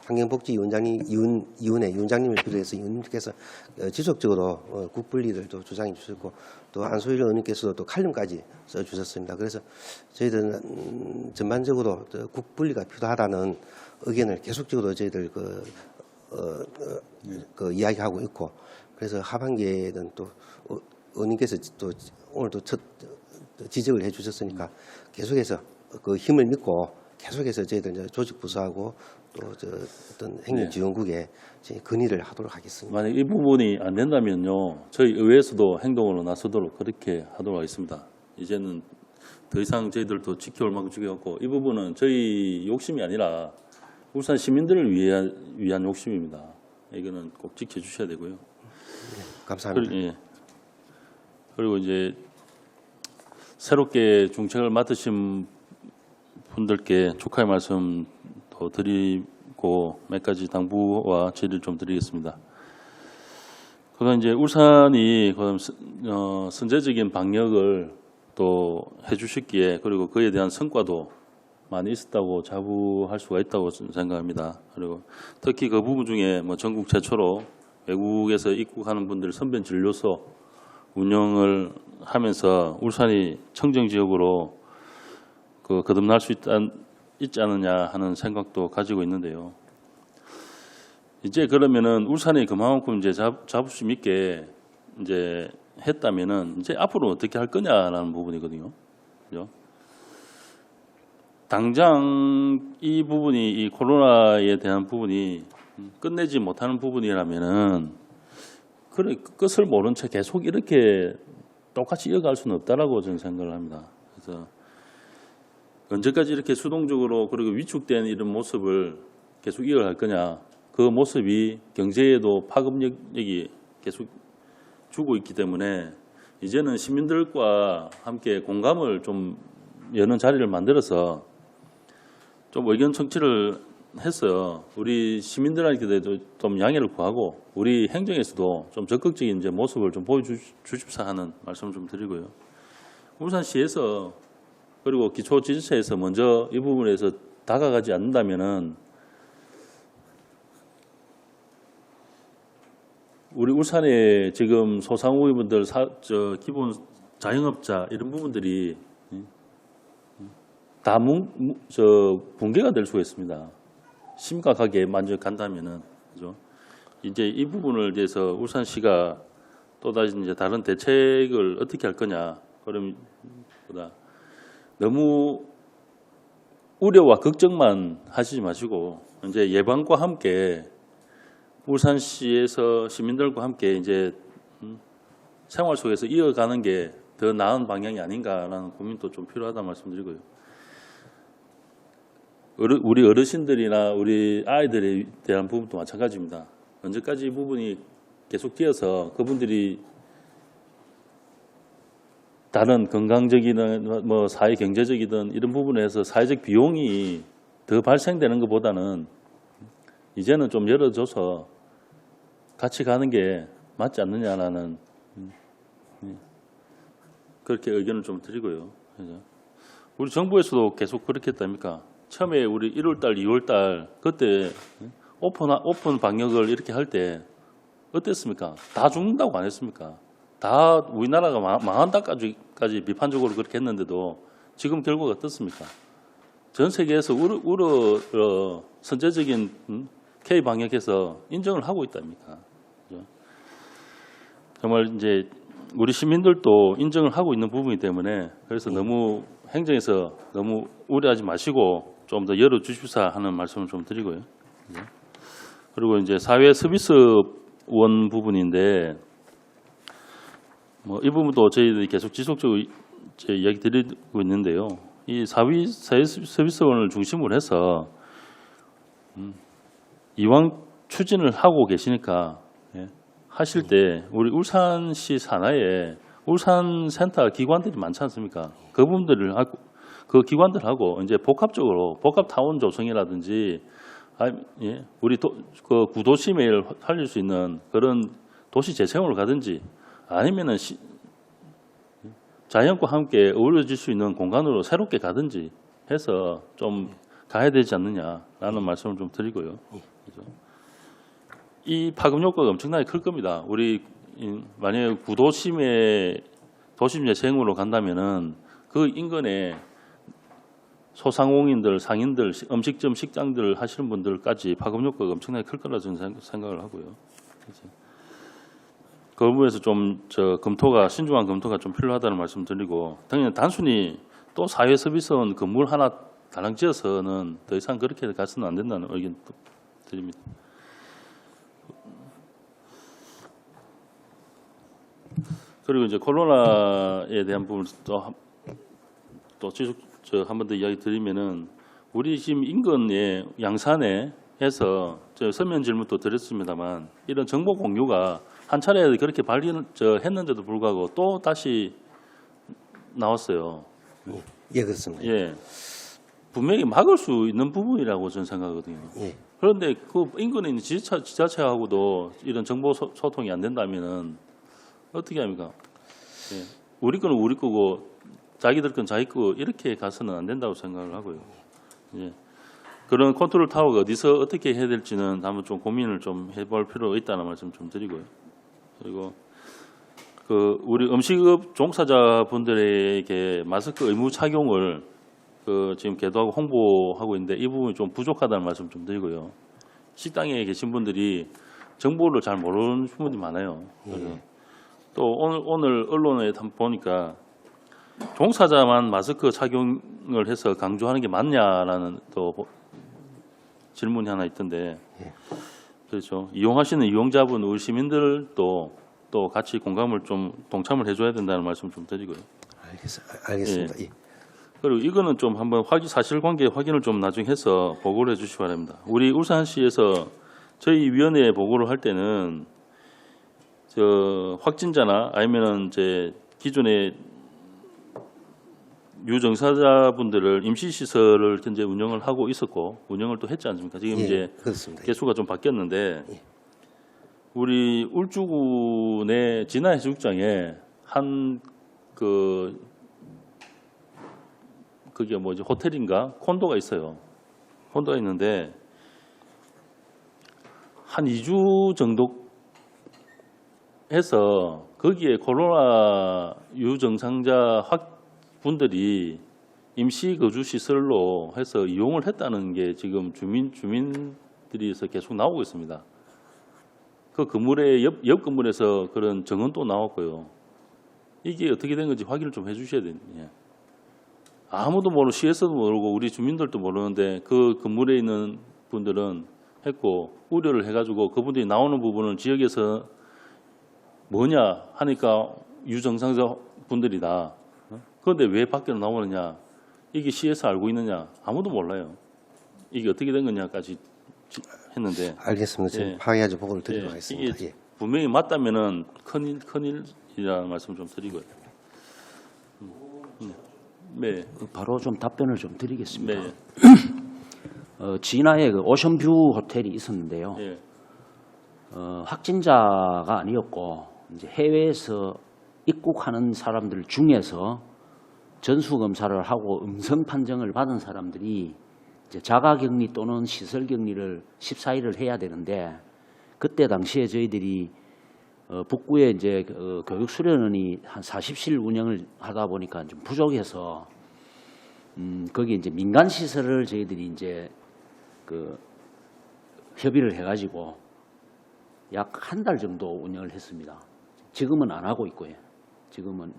환경복지위원장님, 위원장님을 비롯해서 의원님께서 지속적으로 국분리를 또 주장해 주셨고 또 안소일 의원님께서도 또 칼럼까지 써 주셨습니다. 그래서 저희들은 전반적으로 국분리가 필요하다는 의견을 계속적으로 저희들 이야기하고 있고 그래서 하반기에는 또 의원님께서 또 오늘 또 첫 지적을 해주셨으니까 계속해서 그 힘을 믿고 계속해서 저희들 이제 조직 부서하고 또 어떤 행정지원국에 건의를 하도록 하겠습니다. 만약 이 부분이 안 된다면요, 저희 의회에서도 행동으로 나서도록 그렇게 하도록 하겠습니다. 이제는 더 이상 저희들도 지켜올 만큼 지켜갖고 이 부분은 저희 욕심이 아니라 울산 시민들을 위한 욕심입니다. 이거는 꼭 지켜주셔야 되고요. 네, 감사합니다. 그리고 이제 새롭게 중책을 맡으신 분들께 축하의 말씀 더 드리고 몇 가지 당부와 질의를 좀 드리겠습니다. 그건 이제 울산이 선제적인 방역을 또 해주셨기에 그리고 그에 대한 성과도 많이 있었다고 자부할 수가 있다고 생각합니다. 그리고 특히 그 부분 중에 뭐 전국 최초로 외국에서 입국하는 분들 선변 진료소 운영을 하면서 울산이 청정 지역으로 거듭날 수 있지 않느냐 하는 생각도 가지고 있는데요. 이제 그러면은 울산이 그만큼 이제 자부심 있게 이제 했다면은 이제 앞으로 어떻게 할 거냐라는 부분이거든요. 그죠? 당장 이 부분이 이 코로나에 대한 부분이 끝내지 못하는 부분이라면은 그래 끝을 모른 채 계속 이렇게 똑같이 이어갈 수는 없다라고 저는 생각을 합니다. 그래서 언제까지 이렇게 수동적으로 그리고 위축된 이런 모습을 계속 이어갈 거냐? 그 모습이 경제에도 파급력이 계속 주고 있기 때문에 이제는 시민들과 함께 공감을 좀 여는 자리를 만들어서 좀 의견 청취를 해서 우리 시민들한테도 좀 양해를 구하고 우리 행정에서도 좀 적극적인 이제 모습을 좀 보여주십사 하는 말씀을 좀 드리고요. 울산시에서 그리고 기초지자체에서 먼저 이 부분에서 다가가지 않는다면은 우리 울산의 지금 소상공인분들, 기본 자영업자 이런 부분들이 다 붕괴가 될 수가 있습니다. 심각하게 만져 간다면은 그죠? 이제 이 부분을 위해서 울산시가 또다시 이제 다른 대책을 어떻게 할 거냐. 그럼 너무 우려와 걱정만 하시지 마시고 이제 예방과 함께 울산시에서 시민들과 함께 이제 생활 속에서 이어가는 게 더 나은 방향이 아닌가라는 고민도 좀 필요하다 말씀드리고요. 우리 어르신들이나 우리 아이들에 대한 부분도 마찬가지입니다. 언제까지 이 부분이 계속 되어서 그분들이 다른 건강적이든 뭐 사회 경제적이든 이런 부분에서 사회적 비용이 더 발생되는 것보다는 이제는 좀 열어줘서 같이 가는 게 맞지 않느냐라는 그렇게 의견을 좀 드리고요. 그래서 우리 정부에서도 계속 그렇게 했답니까? 처음에 우리 1월달, 2월달 그때 오픈 방역을 이렇게 할 때 어땠습니까? 다 죽는다고 안 했습니까? 다 우리나라가 망한다까지 비판적으로 그렇게 했는데도 지금 결과가 어떻습니까? 전 세계에서 선제적인 K 방역에서 인정을 하고 있답니까? 그죠? 정말 이제 우리 시민들도 인정을 하고 있는 부분이기 때문에 그래서 너무 행정에서 너무 우려하지 마시고 좀 더 열어주십사 하는 말씀을 좀 드리고요. 그리고 이제 사회 서비스원 부분인데 뭐 이 부분도 저희들이 계속 지속적으로 이야기 드리고 있는데요. 이 사회 서비스원을 중심으로 해서 이왕 추진을 하고 계시니까 하실 때 우리 울산시 산하에 울산센터 기관들이 많지 않습니까? 그 부분들을 하고 그 기관들하고 이제 복합적으로 복합타운 조성이라든지 우리 그 구도심을 살릴 수 있는 그런 도시 재생으로 가든지 아니면은 자연과 함께 어우러질 수 있는 공간으로 새롭게 가든지 해서 좀 가야 되지 않느냐라는 말씀을 좀 드리고요. 그래서 이 파급 효과가 엄청나게 클 겁니다. 우리 만약에 구도심에 도심 재생으로 간다면은 그 인근에 소상공인들, 상인들, 음식점, 식당들 하시는 분들까지 파급 효과가 엄청나게 클 거라 저는 생각을 하고요. 그래서 그 부분에서 좀 신중한 검토가 좀 필요하다는 말씀드리고, 당연히 단순히 또 사회 서비스원 건물 하나 다량 지어서는 더 이상 그렇게 가서는 안 된다는 의견 드립니다. 그리고 이제 코로나에 대한 부분을 또 지속 한 번 더 이야기 드리면은 우리 지금 인근에 양산에 해서 서면 질문도 드렸습니다만 이런 정보 공유가 한 차례 그렇게 했는데도 불구하고 또 다시 나왔어요. 예, 그렇습니다. 예, 분명히 막을 수 있는 부분이라고 저는 생각하거든요. 예. 그런데 그 인근에 있는 지자체하고도 이런 정보 소통이 안 된다면은 어떻게 합니까? 예. 우리 거는 우리 거고 자기들 건 자기 거 이렇게 가서는 안 된다고 생각을 하고요. 예. 그런 컨트롤 타워가 어디서 어떻게 해야 될지는 한번 좀 고민을 좀 해볼 필요가 있다는 말씀 좀 드리고요. 그리고 그 우리 음식업 종사자분들에게 마스크 의무 착용을 지금 계도하고 홍보하고 있는데 이 부분이 좀 부족하다는 말씀 좀 드리고요. 식당에 계신 분들이 정보를 잘 모르는 분들이 많아요. 그래서 또 오늘 언론에 보니까 종사자만 마스크 착용을 해서 강조하는 게 맞냐라는 또 질문이 하나 있던데, 그렇죠. 이용하시는 이용자분, 우리 시민들도 또 같이 공감을 좀 동참을 해줘야 된다는 말씀 좀 드리고요. 알겠습니다. 예. 그리고 이거는 좀 한번 사실관계 확인을 좀 나중에 해서 보고를 해주시기 바랍니다. 우리 울산시에서 저희 위원회 보고를 할 때는 확진자나 아니면은 이제 기존의 유증상자분들을 임시시설을 현재 운영을 하고 있었고 운영을 또 했지 않습니까? 지금 예, 이제 그렇습니다. 개수가 좀 바뀌었는데 예. 우리 울주군의 진화해수욕장에 그게 뭐지 호텔인가 콘도가 있어요. 콘도가 있는데 한 2주 정도 해서 거기에 코로나 유증상자 분들이 임시 거주 시설로 해서 이용을 했다는 게 지금 주민들이서 계속 나오고 있습니다. 그 건물의 옆 건물에서 그런 정언도 나왔고요. 이게 어떻게 된 건지 확인을 좀 해주셔야 됩니다. 예. 아무도 모르고 시에서도 모르고 우리 주민들도 모르는데 그 건물에 있는 분들은 했고 우려를 해가지고 그분들이 나오는 부분을 지역에서 뭐냐 하니까 유증상자 분들이다. 그런데 왜 밖으로 나오느냐? 이게 시에서 알고 있느냐? 아무도 몰라요. 이게 어떻게 된 거냐까지 했는데 알겠습니다. 제가 예. 파악해서 보고를 드리도록 예, 하겠습니다. 이게 예. 분명히 맞다면은 큰일이라는 말씀 좀 드리고요. 네, 바로 좀 답변을 좀 드리겠습니다. 네, 진화에 그 오션뷰 호텔이 있었는데요. 예, 확진자가 아니었고 이제 해외에서 입국하는 사람들 중에서 전수 검사를 하고 음성 판정을 받은 사람들이 이제 자가격리 또는 시설격리를 14일을 해야 되는데 그때 당시에 저희들이 북구에 이제 교육 수련원이 한 40실 운영을 하다 보니까 좀 부족해서 거기 이제 민간 시설을 저희들이 이제 그 협의를 해가지고 약 한 달 정도 운영을 했습니다. 지금은 안 하고 있고요. 지금은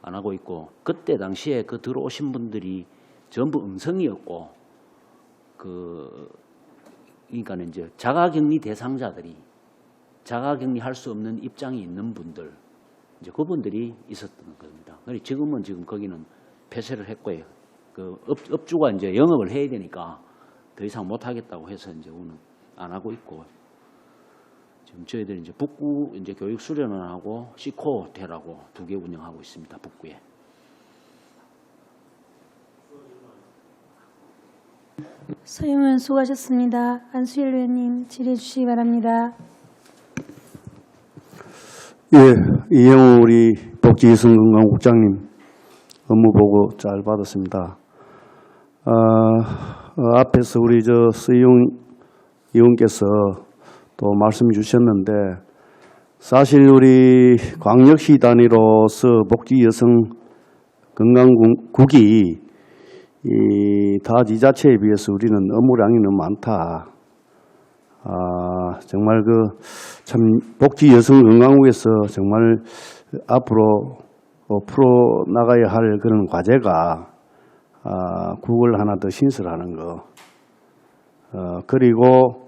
안 하고 있고 그때 당시에 그 들어오신 분들이 전부 음성이었고 그러니까 이제 자가격리 대상자들이 자가격리 할 수 없는 입장이 있는 분들 이제 그분들이 있었던 겁니다. 그래서 지금은 거기는 폐쇄를 했고요. 그 업주가 이제 영업을 해야 되니까 더 이상 못 하겠다고 해서 이제 오늘 안 하고 있고 지금 저희들이 이제 북구 이제 교육 수련원하고 시코 호텔하고 2개 운영하고 있습니다. 북구에. 서영은 수고하셨습니다. 안수일 의원님 질의해 주시기 바랍니다. 예, 이영우 우리 복지여성건강국장님 업무 보고 잘 받았습니다. 앞에서 우리 서영 의원께서 또 말씀 주셨는데 사실 우리 광역시 단위로서 복지여성건강국이 다 지자체에 비해서 우리는 업무량이 너무 많다. 정말 참 복지여성건강국에서 정말 앞으로 풀어 나가야 할 그런 과제가 국을 하나 더 신설하는 거. 그리고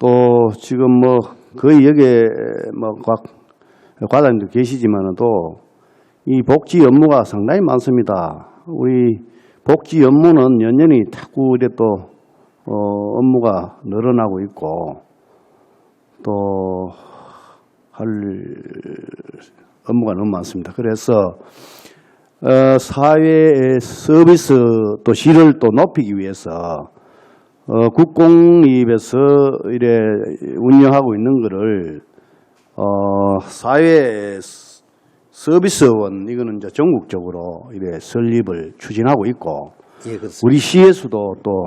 또 지금 거의 여기에 과장님도 계시지만은 또 이 복지 업무가 상당히 많습니다. 우리 복지 업무는 연연히 자꾸 이래 또 업무가 늘어나고 있고 또 할 업무가 너무 많습니다. 그래서 사회 서비스 또 질을 또 높이기 위해서 국공립에서 이래 운영하고 있는 거를 사회 서비스원 이거는 이제 전국적으로 이래 설립을 추진하고 있고 예, 그렇습니다. 우리 시에서도 또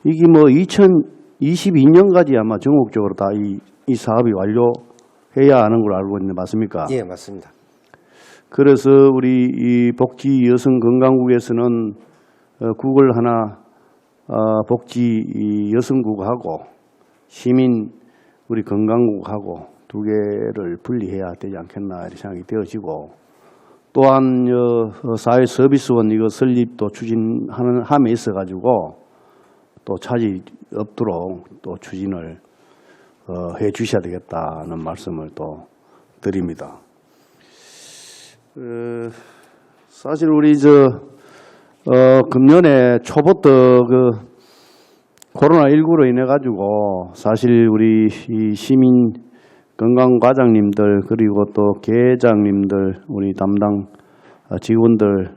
이게 2022년까지 아마 전국적으로 다 이 사업이 완료해야 하는 걸로 알고 있는데 맞습니까? 예, 맞습니다. 그래서 우리 이 복지여성건강국에서는 국을 하나 복지여성국하고 시민 우리 건강국하고 2개를 분리해야 되지 않겠나 이렇게 생각이 되어지고 또한 사회서비스원 이거 설립도 추진하는 함에 있어 가지고 또 차질이 없도록 또 추진을 해 주셔야 되겠다는 말씀을 또 드립니다. 사실 우리 금년에 초부터 코로나19로 인해 가지고 사실 우리 이 시민 건강과장님들 그리고 또 계장님들 우리 담당 직원들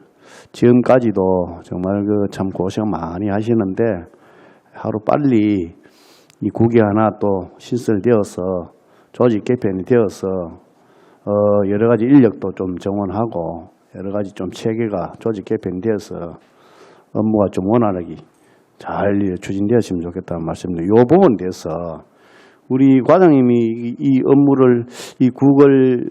지금까지도 정말 참 고생 많이 하시는데 하루 빨리 이 국이 하나 또 신설되어서 조직 개편이 되어서 여러 가지 인력도 좀 정원하고 여러 가지 좀 체계가 조직 개편이 되어서 업무가 좀 원활하게 잘 추진되었으면 좋겠다는 말씀입니다. 이 부분에 대해서 우리 과장님이 이 업무를, 이 국을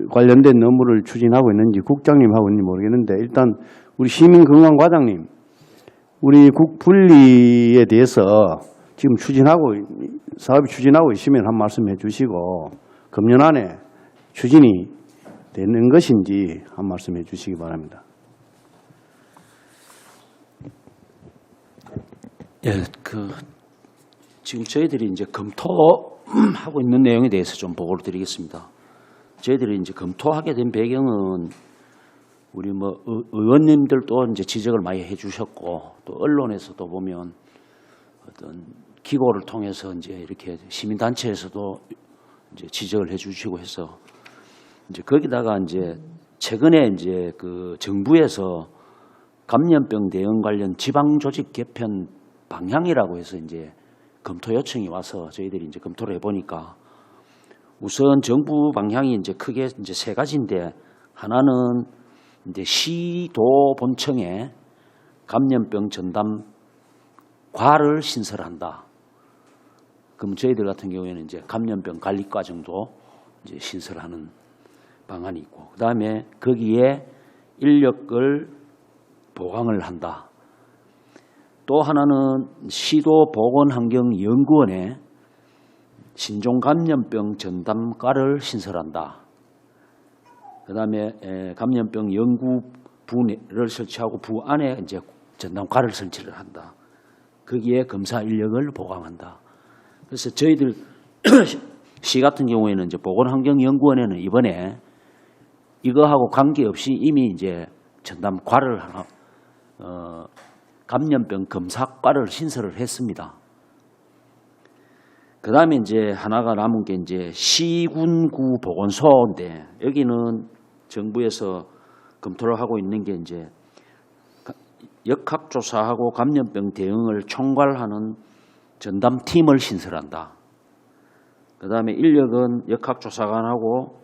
관련된 업무를 추진하고 있는지 국장님하고 있는지 모르겠는데 일단 우리 시민건강과장님, 우리 국 분리에 대해서 지금 사업이 추진하고 있으면 한 말씀 해주시고 금년 안에 추진이 되는 것인지 한 말씀 해주시기 바랍니다. 예, 지금 저희들이 이제 검토하고 있는 내용에 대해서 좀 보고를 드리겠습니다. 저희들이 이제 검토하게 된 배경은 우리 의원님들도 이제 지적을 많이 해주셨고 또 언론에서도 보면 어떤 기고를 통해서 이제 이렇게 시민단체에서도 이제 지적을 해주시고 해서 이제 거기다가 이제 최근에 이제 정부에서 감염병 대응 관련 지방조직 개편 방향이라고 해서 이제 검토 요청이 와서 저희들이 이제 검토를 해보니까 우선 정부 방향이 이제 크게 이제 세 가지인데 하나는 이제 시도 본청에 감염병 전담과를 신설한다. 그럼 저희들 같은 경우에는 이제 감염병 관리과정도 이제 신설하는 방안이 있고, 그 다음에 거기에 인력을 보강을 한다. 또 하나는 시도보건환경연구원에 신종감염병 전담과를 신설한다. 그 다음에 감염병 연구부를 설치하고 부 안에 이제 전담과를 설치를 한다. 거기에 검사 인력을 보강한다. 그래서 저희들 시 같은 경우에는 이제 보건환경연구원에는 이번에 이거하고 관계없이 이미 이제 전담과를 하나 감염병 검사과를 신설을 했습니다. 그 다음에 이제 하나가 남은 게 이제 시군구 보건소인데 여기는 정부에서 검토를 하고 있는 게 이제 역학조사하고 감염병 대응을 총괄하는 전담팀을 신설한다. 그 다음에 인력은 역학조사관하고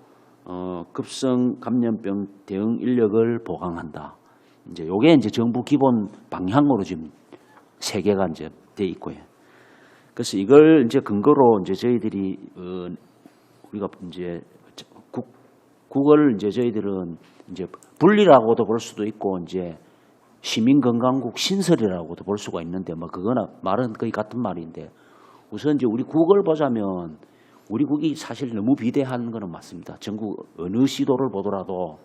급성 감염병 대응 인력을 보강한다. 이제 요게 이제 정부 기본 방향으로 지금 세 개가 이제 돼 있고요. 그래서 이걸 이제 근거로 이제 저희들이 우리가 이제 국을 이제 저희들은 이제 분리라고도 볼 수도 있고 이제 시민건강국 신설이라고도 볼 수가 있는데 뭐 그거나 말은 거의 같은 말인데 우선 이제 우리 국을 보자면 우리 국이 사실 너무 비대한 거는 맞습니다. 전국 어느 시도를 보더라도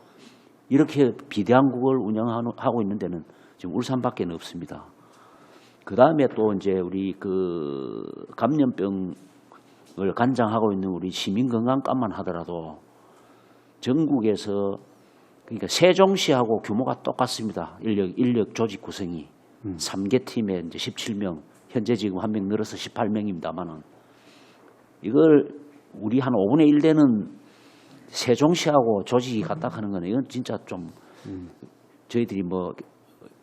이렇게 비대한 국을 운영하고 있는 데는 지금 울산밖에 없습니다. 그 다음에 또 이제 우리 감염병을 관장하고 있는 우리 시민건강과만 하더라도 전국에서 그러니까 세종시하고 규모가 똑같습니다. 인력 조직 구성이 3개 팀에 이제 17명, 현재 지금 한 명 늘어서 18명입니다만은 이걸 우리 한 5분의 1 되는 세종시하고 조직이 같다 하는 거는 이건 진짜 좀 저희들이 뭐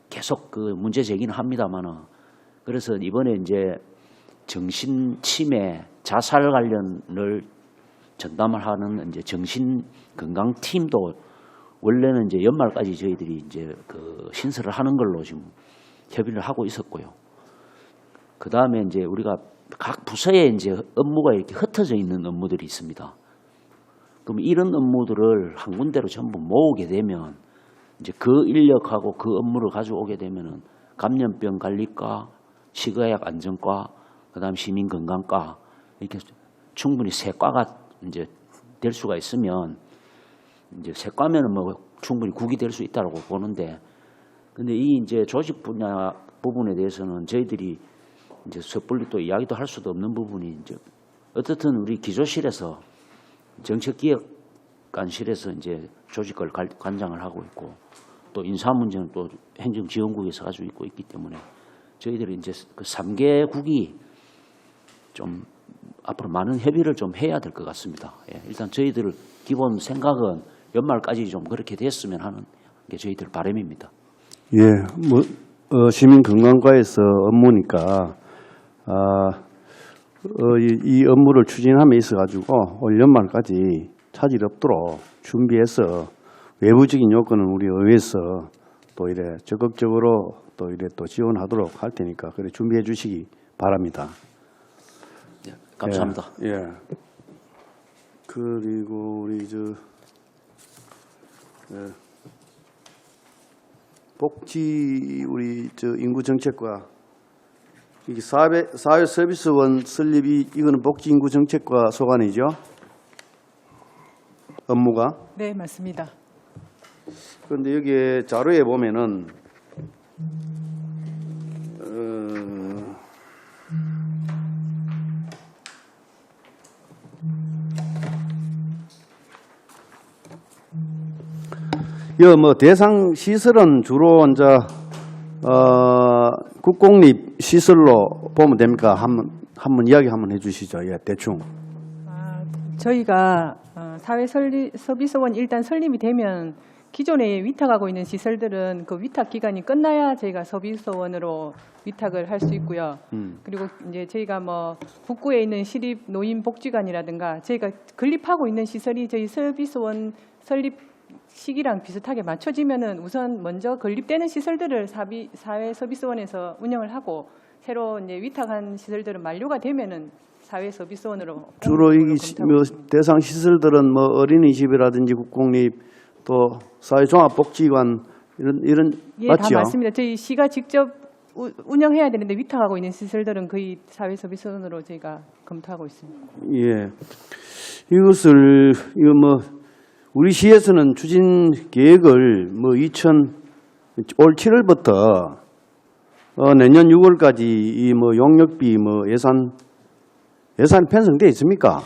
계속 문제 제기는 합니다만은 그래서 이번에 이제 정신 치매, 자살 관련을 전담을 하는 이제 정신 건강 팀도 원래는 이제 연말까지 저희들이 이제 신설을 하는 걸로 지금 협의를 하고 있었고요. 그 다음에 이제 우리가 각 부서에 이제 업무가 이렇게 흩어져 있는 업무들이 있습니다. 그럼 이런 업무들을 한 군데로 전부 모으게 되면 이제 그 인력하고 그 업무를 가져오게 되면은 감염병 관리과, 치과약 안전과, 그다음 시민건강과 이렇게 충분히 세 과가 이제 될 수가 있으면 이제 세 과면은 뭐 충분히 국이 될 수 있다고 보는데, 근데 이 이제 조직 분야 부분에 대해서는 저희들이 이제 섣불리 또 이야기도 할 수도 없는 부분이 이제 어떻든 우리 기조실에서 정책기획관실에서 이제 조직을 관장을 하고 있고 또 인사 문제는 또 행정지원국에서 가지고 있고 있기 때문에 저희들이 이제 그 3개국이 좀 앞으로 많은 협의를 좀 해야 될 것 같습니다. 예, 일단 저희들 기본 생각은 연말까지 좀 그렇게 됐으면 하는 게 저희들 바람입니다. 예, 시민건강과에서 업무니까 이 업무를 추진함에 있어가지고 올 연말까지 차질 없도록 준비해서 외부적인 요건은 우리 의회에서 또 이래 적극적으로 또 이래 또 지원하도록 할 테니까 그래 준비해 주시기 바랍니다. 예, 감사합니다. 예. 그리고 우리 복지 우리 인구 정책과 이게 사회 서비스원 설립이 이거는 복지 인구 정책과 소관이죠? 업무가. 네, 맞습니다. 그런데 여기에 자료에 보면은 이 뭐 대상 시설은 주로 이제 국공립 시설로 보면 됩니까? 한번 이야기 한번 해주시죠. 예, 대충. 저희가 사회 서비스원 일단 설립이 되면 기존에 위탁하고 있는 시설들은 그 위탁 기간이 끝나야 저희가 서비스원으로 위탁을 할 수 있고요. 그리고 이제 저희가 뭐 북구에 있는 시립 노인 복지관이라든가 저희가 건립하고 있는 시설이 저희 서비스원 설립 시기랑 비슷하게 맞춰지면은 우선 먼저 건립되는 시설들을 사회 서비스원에서 운영을 하고 새로 이제 위탁한 시설들은 만료가 되면은 사회 서비스원으로 주로 이 검토하고 있습니다. 대상 시설들은 뭐 어린이집이라든지 국공립 또 사회종합복지관 이런 예, 맞죠? 다 맞습니다. 저희 시가 직접 운영해야 되는데 위탁하고 있는 시설들은 거의 사회 서비스원으로 저희가 검토하고 있습니다. 예, 이것을 이거 뭐 우리 시에서는 추진 계획을 뭐 올 7월부터 내년 6월까지 이 뭐 용역비 뭐 예산 편성돼 있습니까?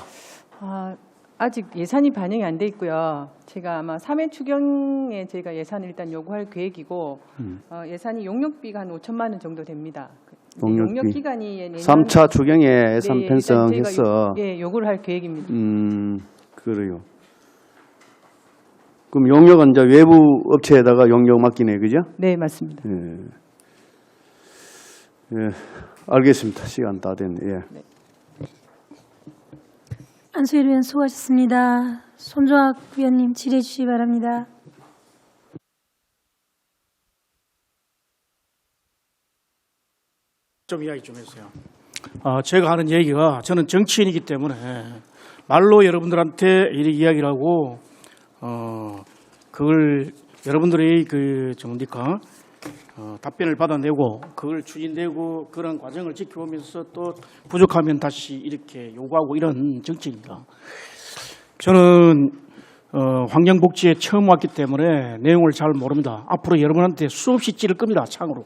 아직 예산이 반영이 안 돼 있고요. 제가 아마 3회 추경에 저희가 예산을 일단 요구할 계획이고 예산이 용역비가 한 5천만 원 정도 됩니다. 용역 기간이 내년 3차 추경에 예산 네, 일단 저희가 편성해서 요구를 할 계획입니다. 그래요. 그럼 용역은 이제 외부 업체에다가 용역 맡기네, 그죠? 네, 맞습니다. 예. 예, 알겠습니다. 시간 다 됐네. 예. 안수일 의원 수고하셨습니다. 손종학 위원님 질의해 주시기 바랍니다. 좀 이야기 좀 해주세요. 제가 하는 얘기가 저는 정치인이기 때문에 말로 여러분들한테 이렇게 이야기를 하고 그걸 여러분들의 뭡니까 답변을 받아내고 그걸 추진되고 그런 과정을 지켜보면서 또 부족하면 다시 이렇게 요구하고 이런 정치입니다. 저는 환경복지에 처음 왔기 때문에 내용을 잘 모릅니다. 앞으로 여러분한테 수없이 찌를 겁니다. 창으로.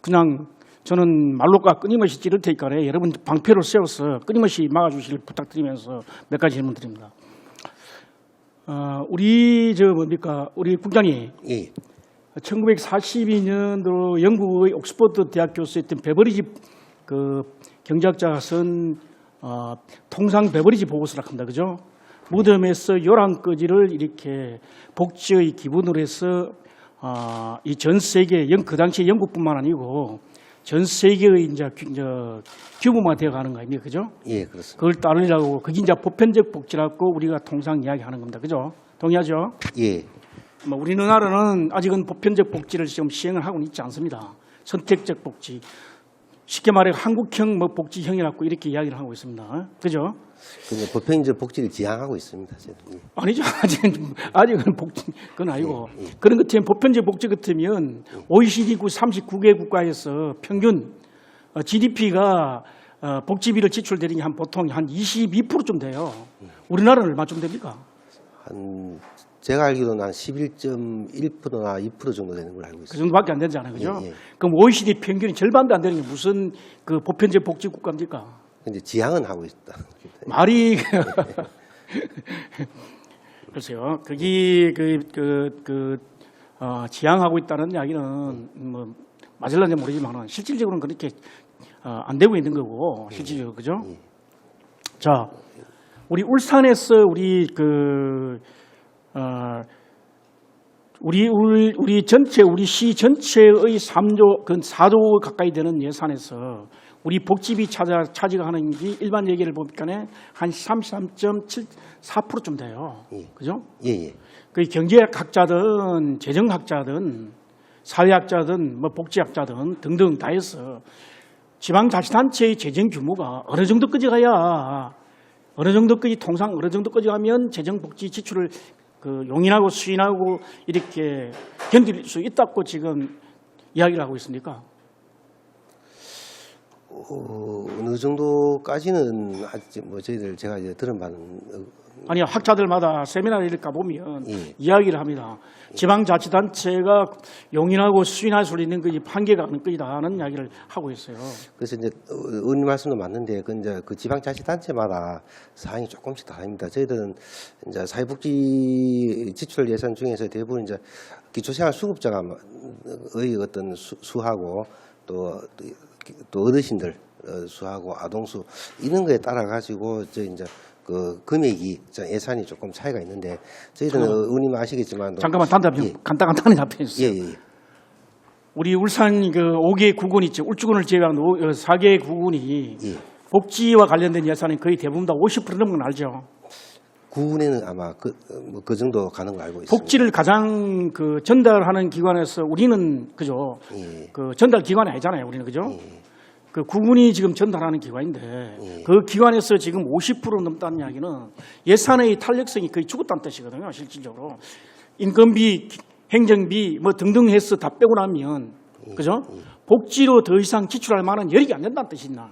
그냥 저는 말로가 끊임없이 찌를 테니까 여러분 방패를 세워서 끊임없이 막아주시길 부탁드리면서 몇 가지 질문 드립니다. 우리 우리 국장이 예. 1942년도 영국의 옥스퍼드 대학 교수였던 베버리지 경제학자가 쓴 통상 베버리지 보고서라 합니다. 그죠? 무덤에서 요란거지를 이렇게 복지의 기본으로 해서 이 전 세계 그 당시에 영국뿐만 아니고 전 세계의 이제 규모가 되어가는 거 아닙니까? 그죠? 예, 그렇습니다. 그걸 따르려고 그게 이제 보편적 복지라고 우리가 통상 이야기하는 겁니다. 그죠? 동의하죠? 예. 뭐 우리나라는 아직은 보편적 복지를 지금 시행을 하고는 있지 않습니다. 선택적 복지. 쉽게 말해 한국형 뭐 복지형이라고 이렇게 이야기를 하고 있습니다. 그죠? 근데 보편적 복지를 지향하고 있습니다. 저는. 예. 아니죠. 아직은 복지, 그건 아니고. 그런 것 같으면 보편적 복지 같으면 OECD국 39개 국가에서 평균 GDP가 복지비를 지출되는 게 보통 한 22%좀 돼요. 우리나라는 얼마쯤 됩니까? 제가 알기로는 한 11.1%나 2% 정도 되는 걸로 알고 그 있습니다. 정도밖에 안 되잖아요. 그죠? 예, 예. 그럼 OECD 평균이 절반도 안 되는 게 무슨 그 보편적 복지 국가입니까? 근데 지향은 하고 있다. 말이 글쎄요. 거기 지향하고 있다는 이야기는 뭐 맞을런지 모르지만은 실질적으로는 그렇게 안 되고 있는 거고 실질적으로 그죠? 자, 우리 울산에서 우리 전체 우리 시 전체의 3조 근 4조 가까이 되는 예산에서 우리 복지비 차지가 하는 게 일반 얘기를 보니까 한 33.74%쯤 돼요. 그죠? 예. 그 경제학자든 재정학자든 사회학자든 뭐 복지학자든 등등 다 해서 지방자치단체의 재정 규모가 어느 정도까지 가야 어느 정도까지 통상 어느 정도까지 가면 재정복지 지출을 용인하고 수인하고 이렇게 견딜 수 있다고 지금 이야기를 하고 있습니까? 어느 정도까지는 아직 뭐 저희들 제가 이제 들은 바는 아니 학자들마다 세미나를 이렇게 가보면 예. 이야기를 합니다. 지방자치단체가 용인하고 수인할 수 있는 것이 한계가 없는 것이다 하는 이야기를 하고 있어요. 그래서 이제 의원님 말씀도 맞는데 그 이제 그 지방자치단체마다 사항이 조금씩 다릅니다. 저희들은 이제 사회복지 지출 예산 중에서 대부분 이제 기초생활수급자가의 어떤 수하고 또 어르신들 수하고 아동수 이런 거에 따라 가지고 저 이제 그 금액이 예산이 조금 차이가 있는데 저희들은 의원님 아시겠지만 잠깐만 간단한 답변 주세요. 예. 우리 울산 그 5개 구군 있죠. 울주군을 제외한 4개 구군이 예. 복지와 관련된 예산이 거의 대부분 다 50% 넘는 건 알죠. 구군에는 아마 그 정도 가는 거 알고 있습니다. 복지를 가장 전달하는 기관에서 우리는 그죠. 예. 그 전달 기관이 아니잖아요. 우리는 그죠. 그 구군이 지금 전달하는 기관인데 그 기관에서 지금 50% 넘다는 이야기는 예산의 탄력성이 거의 죽었다는 뜻이거든요. 실질적으로 인건비, 행정비 뭐 등등 해서 다 빼고 나면 그죠? 복지로 더 이상 지출할 만한 여력이 안 된다는 뜻이나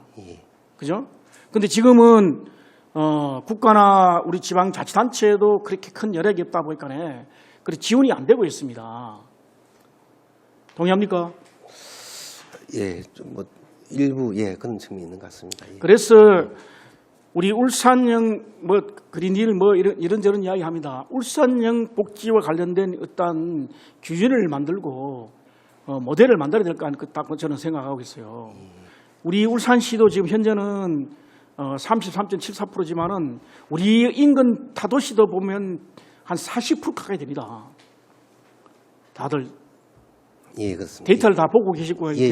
그죠? 근데 지금은 국가나 우리 지방자치단체도 그렇게 큰 여력이 없다 보니까 그래 지원이 안 되고 있습니다. 동의합니까? 예, 뭐 일부 그런 측면이 있는 것 같습니다. 예. 그래서 우리 울산형 뭐 그린딜 뭐 이런저런 이야기합니다. 울산형 복지와 관련된 어떤 규준을 만들고 모델을 만들어야 될 거 아닐까 저는 생각하고 있어요. 우리 울산시도 지금 현재는 33.74%지만은 우리 인근 타도시도 보면 한 40% 가까이 됩니다. 다들 예, 그렇습니다. 데이터를 다 보고 계실 건데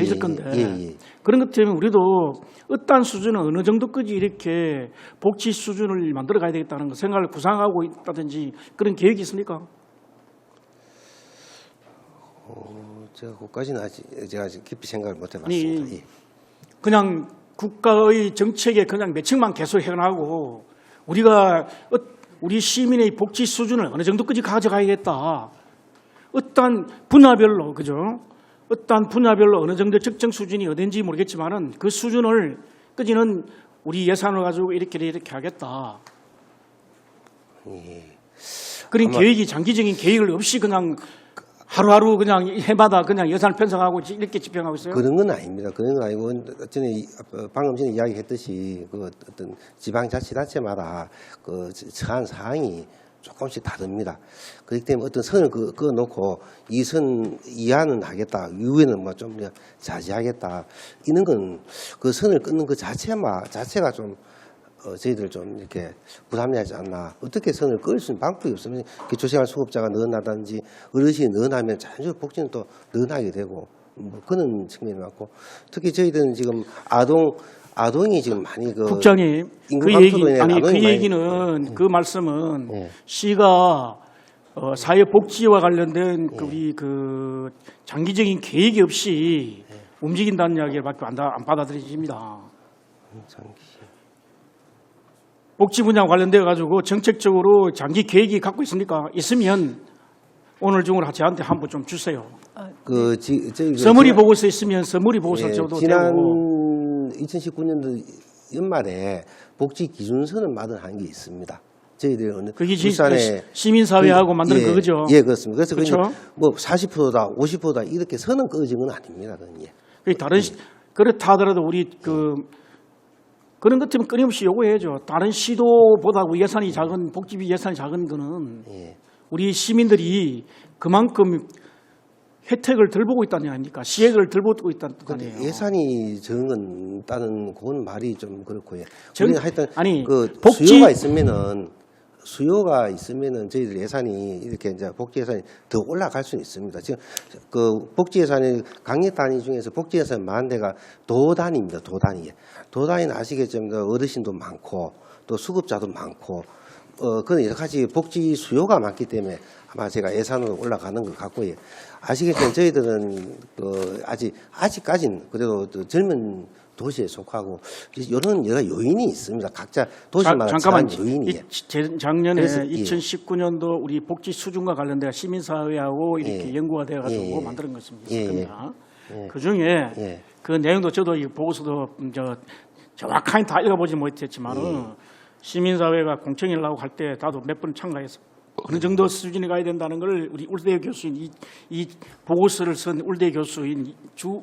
그런 것 때문에 우리도 어떤 수준은 어느 정도까지 이렇게 복지 수준을 만들어 가야 되겠다는 거 생각을 구상하고 있다든지 그런 계획이 있습니까? 제가 그까지는 제가 아직 깊이 생각을 못 해봤습니다. 예. 그냥 국가의 정책에 그냥 매칭만 계속 해나가고 우리가 우리 시민의 복지 수준을 어느 정도까지 가져가야겠다. 어떤 분야별로 그죠? 어떤 분야별로 어느 정도 적정 수준이 어딘지 모르겠지만은 그 수준을 끄지는 우리 예산을 가지고 이렇게 하겠다. 그런 계획이 장기적인 계획을 없이 그냥 하루하루 그냥 해마다 그냥 예산을 편성하고 이렇게 집행하고 있어요. 그런 건 아닙니다. 그런 건 아니고 방금 전에 이야기했듯이 그 어떤 지방자치단체마다 그 처한 사항이 조금씩 다릅니다. 그렇기 때문에 어떤 선을 그어놓고 이 선 이하는 하겠다, 이후에는 뭐 좀 자제하겠다, 이런 건 그 선을 끊는 그 자체가 좀 저희들 좀 이렇게 부담되지 않나. 어떻게 선을 그을 수 있는 방법이 없으면 기초생활수급자가 늘어나든지 어르신이 늘어나면 자연적으로 복지는 또 늘어나게 되고 뭐 그런 측면이 많고 특히 저희들은 지금 아동이 지금 많이 국장님 그 얘기는 그 말씀은 시가 사회복지와 관련된 우리 그 장기적인 계획이 없이 움직인다는 이야기밖에 안 받아들여집니다. 복지 분야와 관련돼 가지고 정책적으로 장기 계획이 갖고 있습니까? 있으면 오늘 중으로 저한테 한번 좀 주세요. 서머리 보고서 있으면 서머리 보고서 줘도 지난 되고. 2019년도 연말에 복지 기준선을 마련한 게 있습니다. 저희들 그게 울산에 시민사회하고 만드는 그거죠. 예, 그렇습니다. 그래서 그렇죠? 뭐 40%다, 50%다 이렇게 선은 그어진 건 아닙니다. 그건. 그렇다 하더라도 우리 그런 것 때문에 끊임없이 요구해야죠. 다른 시도보다 예산이 작은 복지비 예산이 작은 거는 우리 시민들이 그만큼 혜택을 덜 보고 있다는 거 아닙니까? 시액을 덜 보고 있다는 거 근데 아니에요? 예산이 적은다는 그건 말이 좀 그렇고요. 정- 우리는 하여튼 아니, 그 복지- 수요가 있으면은 저희들 예산이 이렇게 이제 복지 예산이 더 올라갈 수는 있습니다. 지금 그 복지 예산이 강력 단위 중에서 복지 예산 많은 데가 도 단위입니다. 도 단위. 도 단위는 아시겠지만 어르신도 많고 또 수급자도 많고 그런 여러 가지 복지 수요가 많기 때문에 아마 제가 예산으로 올라가는 것 같고요. 아시겠지만 저희들은 아직까지는 그래도 젊은 도시에 속하고 이런 여러 요인이 있습니다. 각자 도시마다 잠깐만, 처한 요인이에요. 작년에 그래서, 예. 2019년도 우리 복지 수준과 관련된 시민사회하고 이렇게 예. 연구가 되어가지고 예, 예. 만드는 것입니다. 예, 예. 그 중에 예. 그 내용도 저도 이 보고서도 정확하게 다 읽어보지 못했지만은 예. 시민사회가 공청회를 하고 할 때 나도 몇 번 참가해서 어느 정도 수준이 가야 된다는 걸 우리 울대 교수인 이 보고서를 쓴 울대 교수인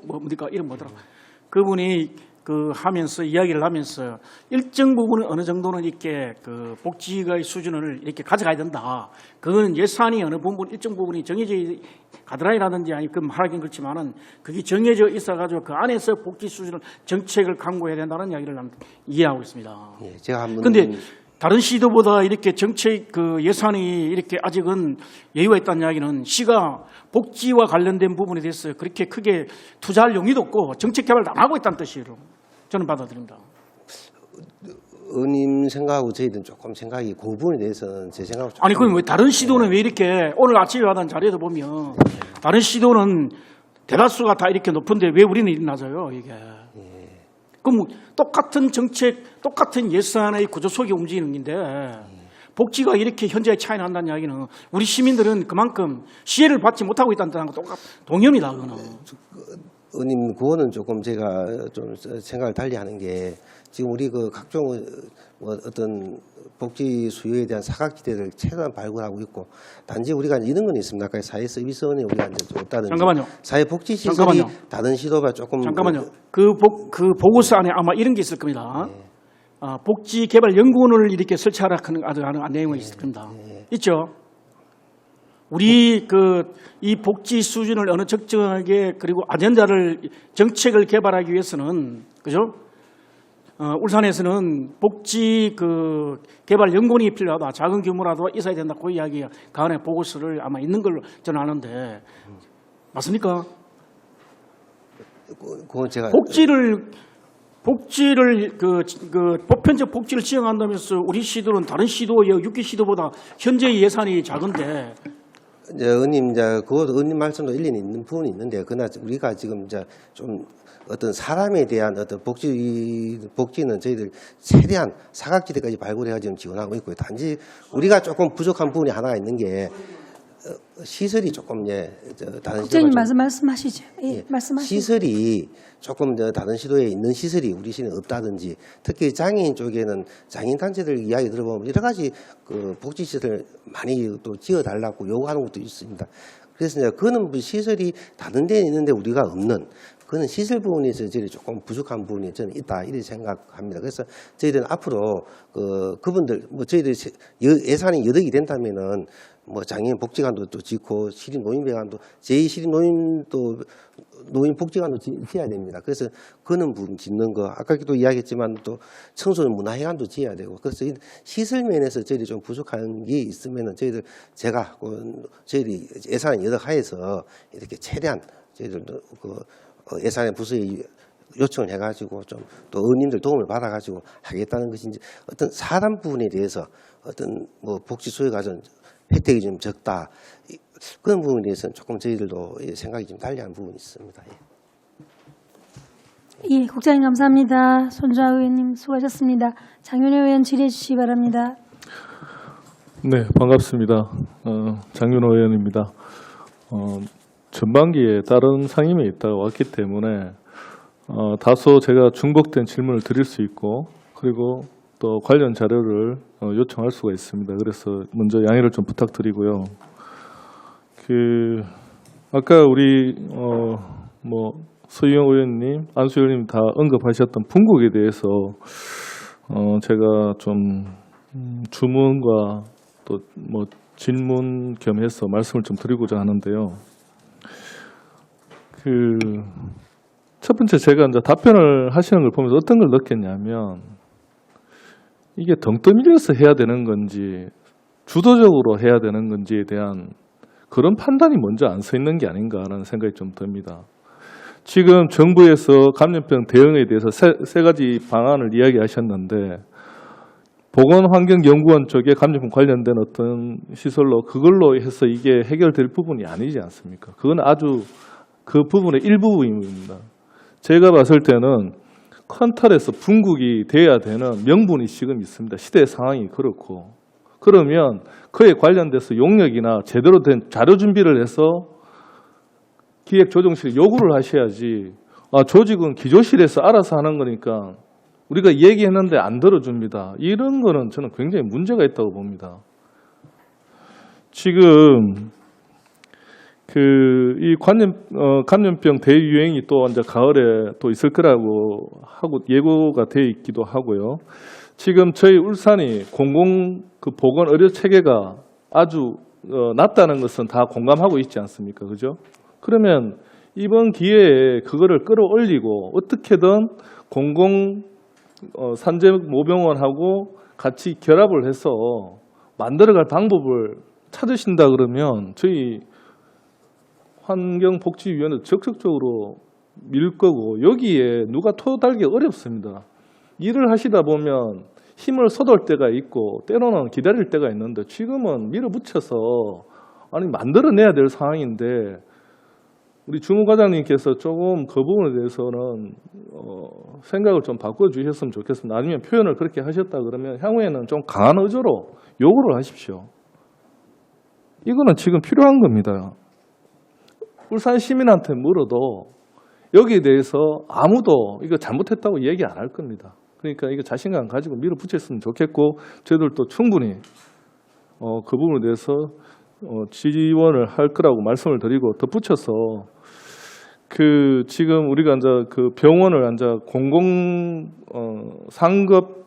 뭡니까 이름 뭐더라 그분이 하면서 이야기를 하면서 일정 부분은 어느 정도는 이렇게 그 복지의 수준을 이렇게 가져가야 된다. 그거는 예산이 어느 부분 일정 부분이 정해져 가드라인이라든지 아니 그 말하긴 그렇지만은 그게 정해져 있어가지고 그 안에서 복지 수준을 정책을 강구해야 된다는 이야기를 나는 이해하고 있습니다. 예, 제가 한번 근데 다른 시도보다 이렇게 정책 그 예산이 이렇게 아직은 여유가 있다는 이야기는 시가 복지와 관련된 부분에 대해서 그렇게 크게 투자할 용의도 없고 정책 개발도 안 하고 있다는 뜻이에요. 저는 받아들입니다. 의원님 생각하고 저희들은 조금 생각이 그 부분에 대해서는 제 생각하고 조금 아니 그럼 왜 다른 시도는 왜 이렇게 오늘 아침에 받은 자료에도 보면 다른 시도는 대다수가 다 이렇게 높은데 왜 우리는 이리 낮아요 이게. 그럼 똑같은 정책, 똑같은 예산의 구조 속에 움직이는 건데 복지가 이렇게 현재 차이 난다는 이야기는 우리 시민들은 그만큼 시혜를 받지 못하고 있다는 거 똑같 동의합니다. 그거는. 의원님 그거는 조금 제가 좀 생각을 달리하는 게 지금 우리 그 각종 어떤 복지 수요에 대한 사각지대를 최대한 발굴하고 있고 단지 우리가 이런 건 있습니다. 아까 사회 서비스원에 우리가 이제 좀 없다든지 잠깐만요. 사회 복지 시설이 잠깐만요. 다른 시도가 조금 잠깐만요. 그 보고서 안에 아마 이런 게 있을 겁니다. 복지개발연구원을 이렇게 설치하라 하는 내용이 있을 겁니다. 있죠? 우리 이 복지 수준을 어느 적정하게 그리고 아젠다를 정책을 개발하기 위해서는 그죠? 울산에서는 복지 개발 연구원이 필요하다. 작은 규모라도 있어야 된다. 그 이야기가 그 안에 보고서를 아마 있는 걸로 저는 아는데 맞습니까? 그건 제가 복지를 보편적 복지를 지향한다면서 우리 시도는 다른 시도 6기 시도보다 현재 예산이 작은데. 이제 의원님 의원님 말씀도 일리는 있는 부분이 있는데 그러나 우리가 지금 이제 좀 어떤 사람에 대한 어떤 복지는 저희들 최대한 사각지대까지 발굴해가 지금 지원하고 있고요. 단지 우리가 조금 부족한 부분이 하나가 있는 게 시설이 조금 다른 국장님 시도가 말씀하시죠. 예, 말씀하시죠. 시설이 조금 다른 시도에 있는 시설이 우리 시는 없다든지 특히 장애인 쪽에는 장애인 단체들 이야기 들어보면 여러 가지 복지 시설 많이 또 지어달라고 요구하는 것도 있습니다. 그래서 이제 그는 시설이 다른 데에 있는데 우리가 없는 그는 시설 부분에서 저희 조금 부족한 부분이 저는 있다 이렇게 생각합니다. 그래서 저희들은 앞으로 그분들 저희들 예산이 여력이 된다면은 장애인 복지관도 또 짓고 시립 노인배관도 제2시립 노인 복지관도 지어야 됩니다. 그래서 그는 부분 짓는 거 아까도 이야기했지만 또 청소년 문화회관도 지어야 되고 그래서 시설 면에서 저희들이 좀 부족한 게 있으면은 저희들이 예산 여력 하에서 이렇게 최대한 저희들도 예산의 부서에 요청을 해가지고 좀 또 의원님들 도움을 받아가지고 하겠다는 것인지 어떤 사람 부분에 대해서 어떤 복지 수요가 좀 혜택이 좀 적다 그런 부분에 대해서는 조금 저희들도 생각이 좀 달리하는 부분이 있습니다. 예, 국장님 감사합니다. 손주아 의원님 수고하셨습니다. 장윤호 의원 질의해 주시기 바랍니다. 네, 반갑습니다. 장윤호 의원입니다. 전반기에 다른 상임에 있다가 왔기 때문에 다소 제가 중복된 질문을 드릴 수 있고 그리고 또 관련 자료를 요청할 수가 있습니다. 그래서 먼저 양해를 좀 부탁드리고요. 아까 우리 서희영 의원님, 안수 의원님 다 언급하셨던 분국에 대해서 제가 좀 주문과 또 질문 겸해서 말씀을 좀 드리고자 하는데요. 첫 번째 제가 이제 답변을 하시는 걸 보면서 어떤 걸 느꼈냐면 이게 등 떠밀려서 해야 되는 건지 주도적으로 해야 되는 건지에 대한 그런 판단이 먼저 안 서 있는 게 아닌가라는 생각이 좀 듭니다. 지금 정부에서 감염병 대응에 대해서 세 가지 방안을 이야기하셨는데 보건환경연구원 쪽에 감염병 관련된 어떤 시설로 그걸로 해서 이게 해결될 부분이 아니지 않습니까? 그건 아주 그 부분의 일부분입니다. 제가 봤을 때는 큰 틀에서 분국이 돼야 되는 명분이 지금 있습니다. 시대 상황이 그렇고 그러면 그에 관련돼서 용역이나 제대로 된 자료 준비를 해서 기획조정실에 요구를 하셔야지 조직은 기조실에서 알아서 하는 거니까 우리가 얘기했는데 안 들어줍니다. 이런 거는 저는 굉장히 문제가 있다고 봅니다. 지금 이 감염병 대유행이 또 이제 가을에 또 있을 거라고 하고 예고가 돼 있기도 하고요. 지금 저희 울산이 보건 의료 체계가 아주 낮다는 것은 다 공감하고 있지 않습니까? 그죠? 그러면 이번 기회에 그거를 끌어올리고 어떻게든 산재 모병원하고 같이 결합을 해서 만들어갈 방법을 찾으신다 그러면 저희 환경복지위원회도 적극적으로 밀 거고 여기에 누가 토달기 어렵습니다. 일을 하시다 보면 힘을 쏟을 때가 있고 때로는 기다릴 때가 있는데 지금은 밀어붙여서 만들어내야 될 상황인데 우리 주무과장님께서 조금 그 부분에 대해서는 생각을 좀 바꿔주셨으면 좋겠습니다. 아니면 표현을 그렇게 하셨다 그러면 향후에는 좀 강한 의조로 요구를 하십시오. 이거는 지금 필요한 겁니다. 울산 시민한테 물어도 여기에 대해서 아무도 이거 잘못했다고 얘기 안 할 겁니다. 그러니까 이거 자신감 가지고 밀어붙였으면 좋겠고 저희들도 충분히 그 부분에 대해서 지원을 할 거라고 말씀을 드리고 덧붙여서 지금 우리가 이제 그 병원을 이제 상급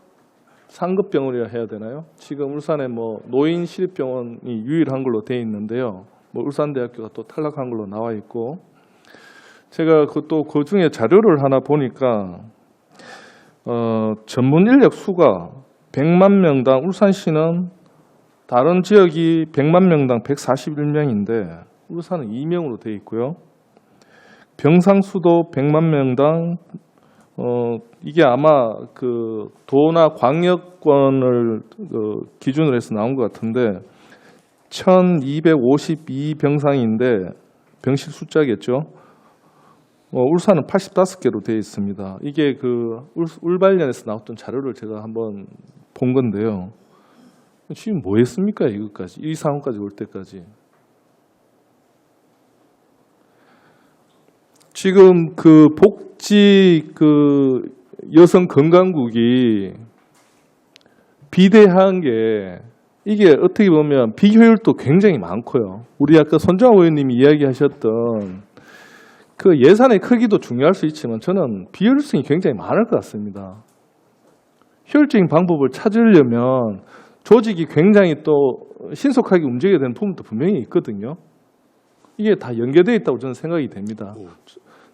병원이라 해야 되나요? 지금 울산에 노인 시립병원이 유일한 걸로 돼 있는데요. 울산대학교가 또 탈락한 걸로 나와 있고 제가 그 중에 자료를 하나 보니까 전문 인력 수가 100만 명당 울산시는 다른 지역이 100만 명당 141명인데 울산은 2명으로 돼 있고요. 병상 수도 100만 명당 이게 아마 그 도나 광역권을 기준으로 해서 나온 것 같은데 1252병상인데 병실 숫자겠죠. 울산은 85개로 되어 있습니다. 이게 울발련에서 나왔던 자료를 제가 한번 본 건데요. 지금 뭐 했습니까? 이것까지 이 상황까지 올 때까지 지금 복지 여성 건강국이 비대한 게 이게 어떻게 보면 비효율도 굉장히 많고요. 우리 아까 손정호 의원님이 이야기하셨던 예산의 크기도 중요할 수 있지만 저는 비효율성이 굉장히 많을 것 같습니다. 효율적인 방법을 찾으려면 조직이 굉장히 또 신속하게 움직여야 되는 부분도 분명히 있거든요. 이게 다 연계되어 있다고 저는 생각이 됩니다.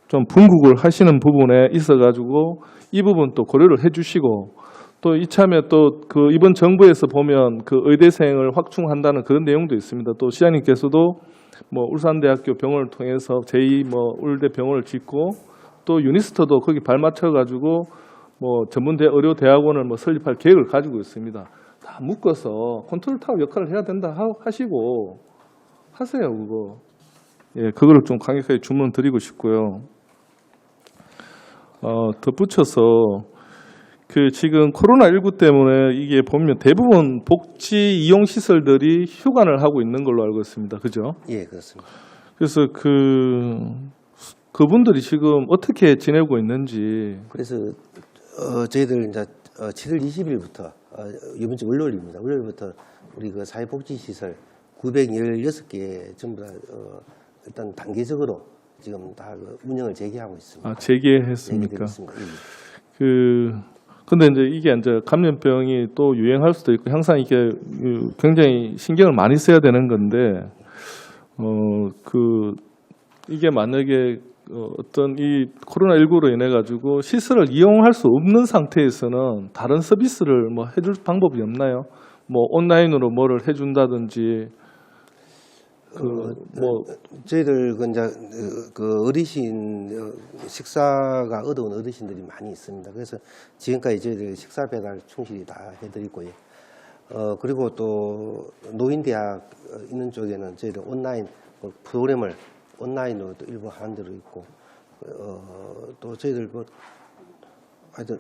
좀 분국을 하시는 부분에 있어가지고 이 부분 또 고려를 해주시고 또 이참에 또 이번 정부에서 보면 의대생을 확충한다는 그런 내용도 있습니다. 또 시장님께서도 울산대학교 병원을 통해서 제2 울대 병원을 짓고 또 유니스트도 거기 발맞춰가지고 전문대 의료대학원을 설립할 계획을 가지고 있습니다. 다 묶어서 컨트롤 타워 역할을 해야 된다 하시고 하세요, 그거. 예, 그거를 좀 강력하게 주문 드리고 싶고요. 덧붙여서 지금 코로나19 때문에 이게 보면 대부분 복지 이용 시설들이 휴관을 하고 있는 걸로 알고 있습니다. 그죠? 예, 그렇습니다. 그래서 그분들이 지금 어떻게 지내고 있는지. 그래서 저희들 이제 7월 20일부터 이번 주 월요일입니다. 월요일부터 우리 사회복지시설 916개 전부 다 일단 단계적으로 지금 다 운영을 재개하고 있습니다. 재개했습니까? 예. 근데 이제 감염병이 또 유행할 수도 있고 항상 이게 굉장히 신경을 많이 써야 되는 건데 이게 만약에 어떤 이 코로나19로 인해 가지고 시설을 이용할 수 없는 상태에서는 다른 서비스를 뭐 해줄 방법이 없나요? 뭐 온라인으로 뭐를 해준다든지 저희들 그 이제 그 어르신 식사가 어려운 어르신들이 많이 있습니다. 그래서 지금까지 저희들 식사 배달 충실히 다 해드리고요. 그리고 또 노인대학 있는 쪽에는 저희들 온라인 프로그램을 온라인으로 또 일부 하는 데도 있고, 또 저희들 하여튼